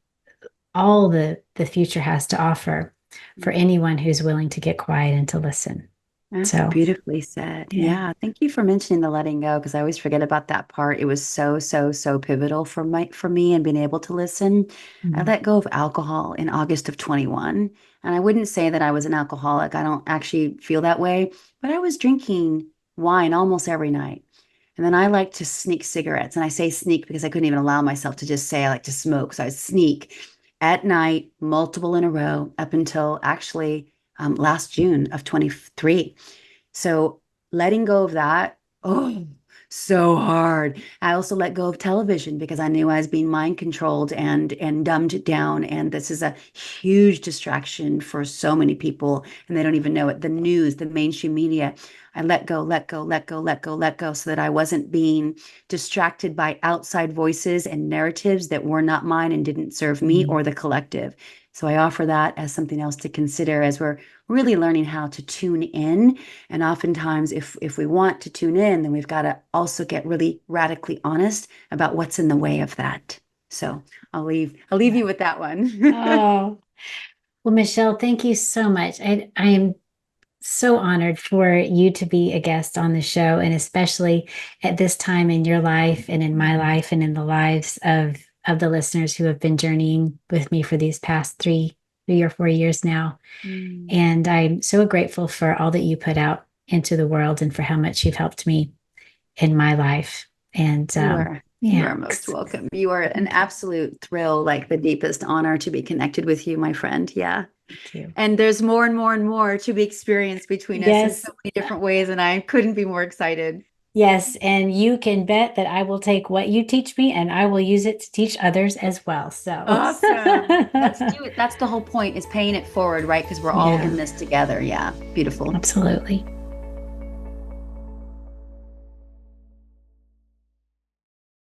all the future has to offer for mm. anyone who's willing to get quiet and to listen. That's So, beautifully said. yeah. Yeah. Thank you for mentioning the letting go, because I always forget about that part. It was so, so, so pivotal for me and being able to listen. I Mhm. let go of alcohol in August of 21. And I wouldn't say that I was an alcoholic. I don't actually feel that way, but I was drinking wine almost every night. And then I like to sneak cigarettes. And I say sneak because I couldn't even allow myself to just say I like to smoke. So I sneak at night, multiple in a row, up until actually last June of 23. So letting go of that, oh, so hard. I also let go of television because I knew I was being mind controlled and dumbed down. And this is a huge distraction for so many people, and they don't even know it. The news, the mainstream media. I let go, let go, let go, let go, let go, so that I wasn't being distracted by outside voices and narratives that were not mine and didn't serve me Mhm. or the collective. So I offer that as something else to consider as we're really learning how to tune in. And oftentimes, if we want to tune in, then we've got to also get really radically honest about what's in the way of that. So I'll leave you with that one. Oh, well, Michelle, thank you so much. I am so honored for you to be a guest on the show, and especially at this time in your life and in my life and in the lives of the listeners who have been journeying with me for these past 3 or 4 years now. Mm. And I'm so grateful for all that you put out into the world and for how much you've helped me in my life. And You yeah, are most welcome. You are an absolute thrill, like the deepest honor to be connected with you, my friend. Yeah. thank you. And there's more and more and more to be experienced between us in Yes, so many different ways. And I couldn't be more excited. yes. And you can bet that I will take what you teach me and I will use it to teach others as well. So, Awesome. Let's do it. That's the whole point, is paying it forward, right? Because we're all yeah, in this together. Yeah. Beautiful. absolutely.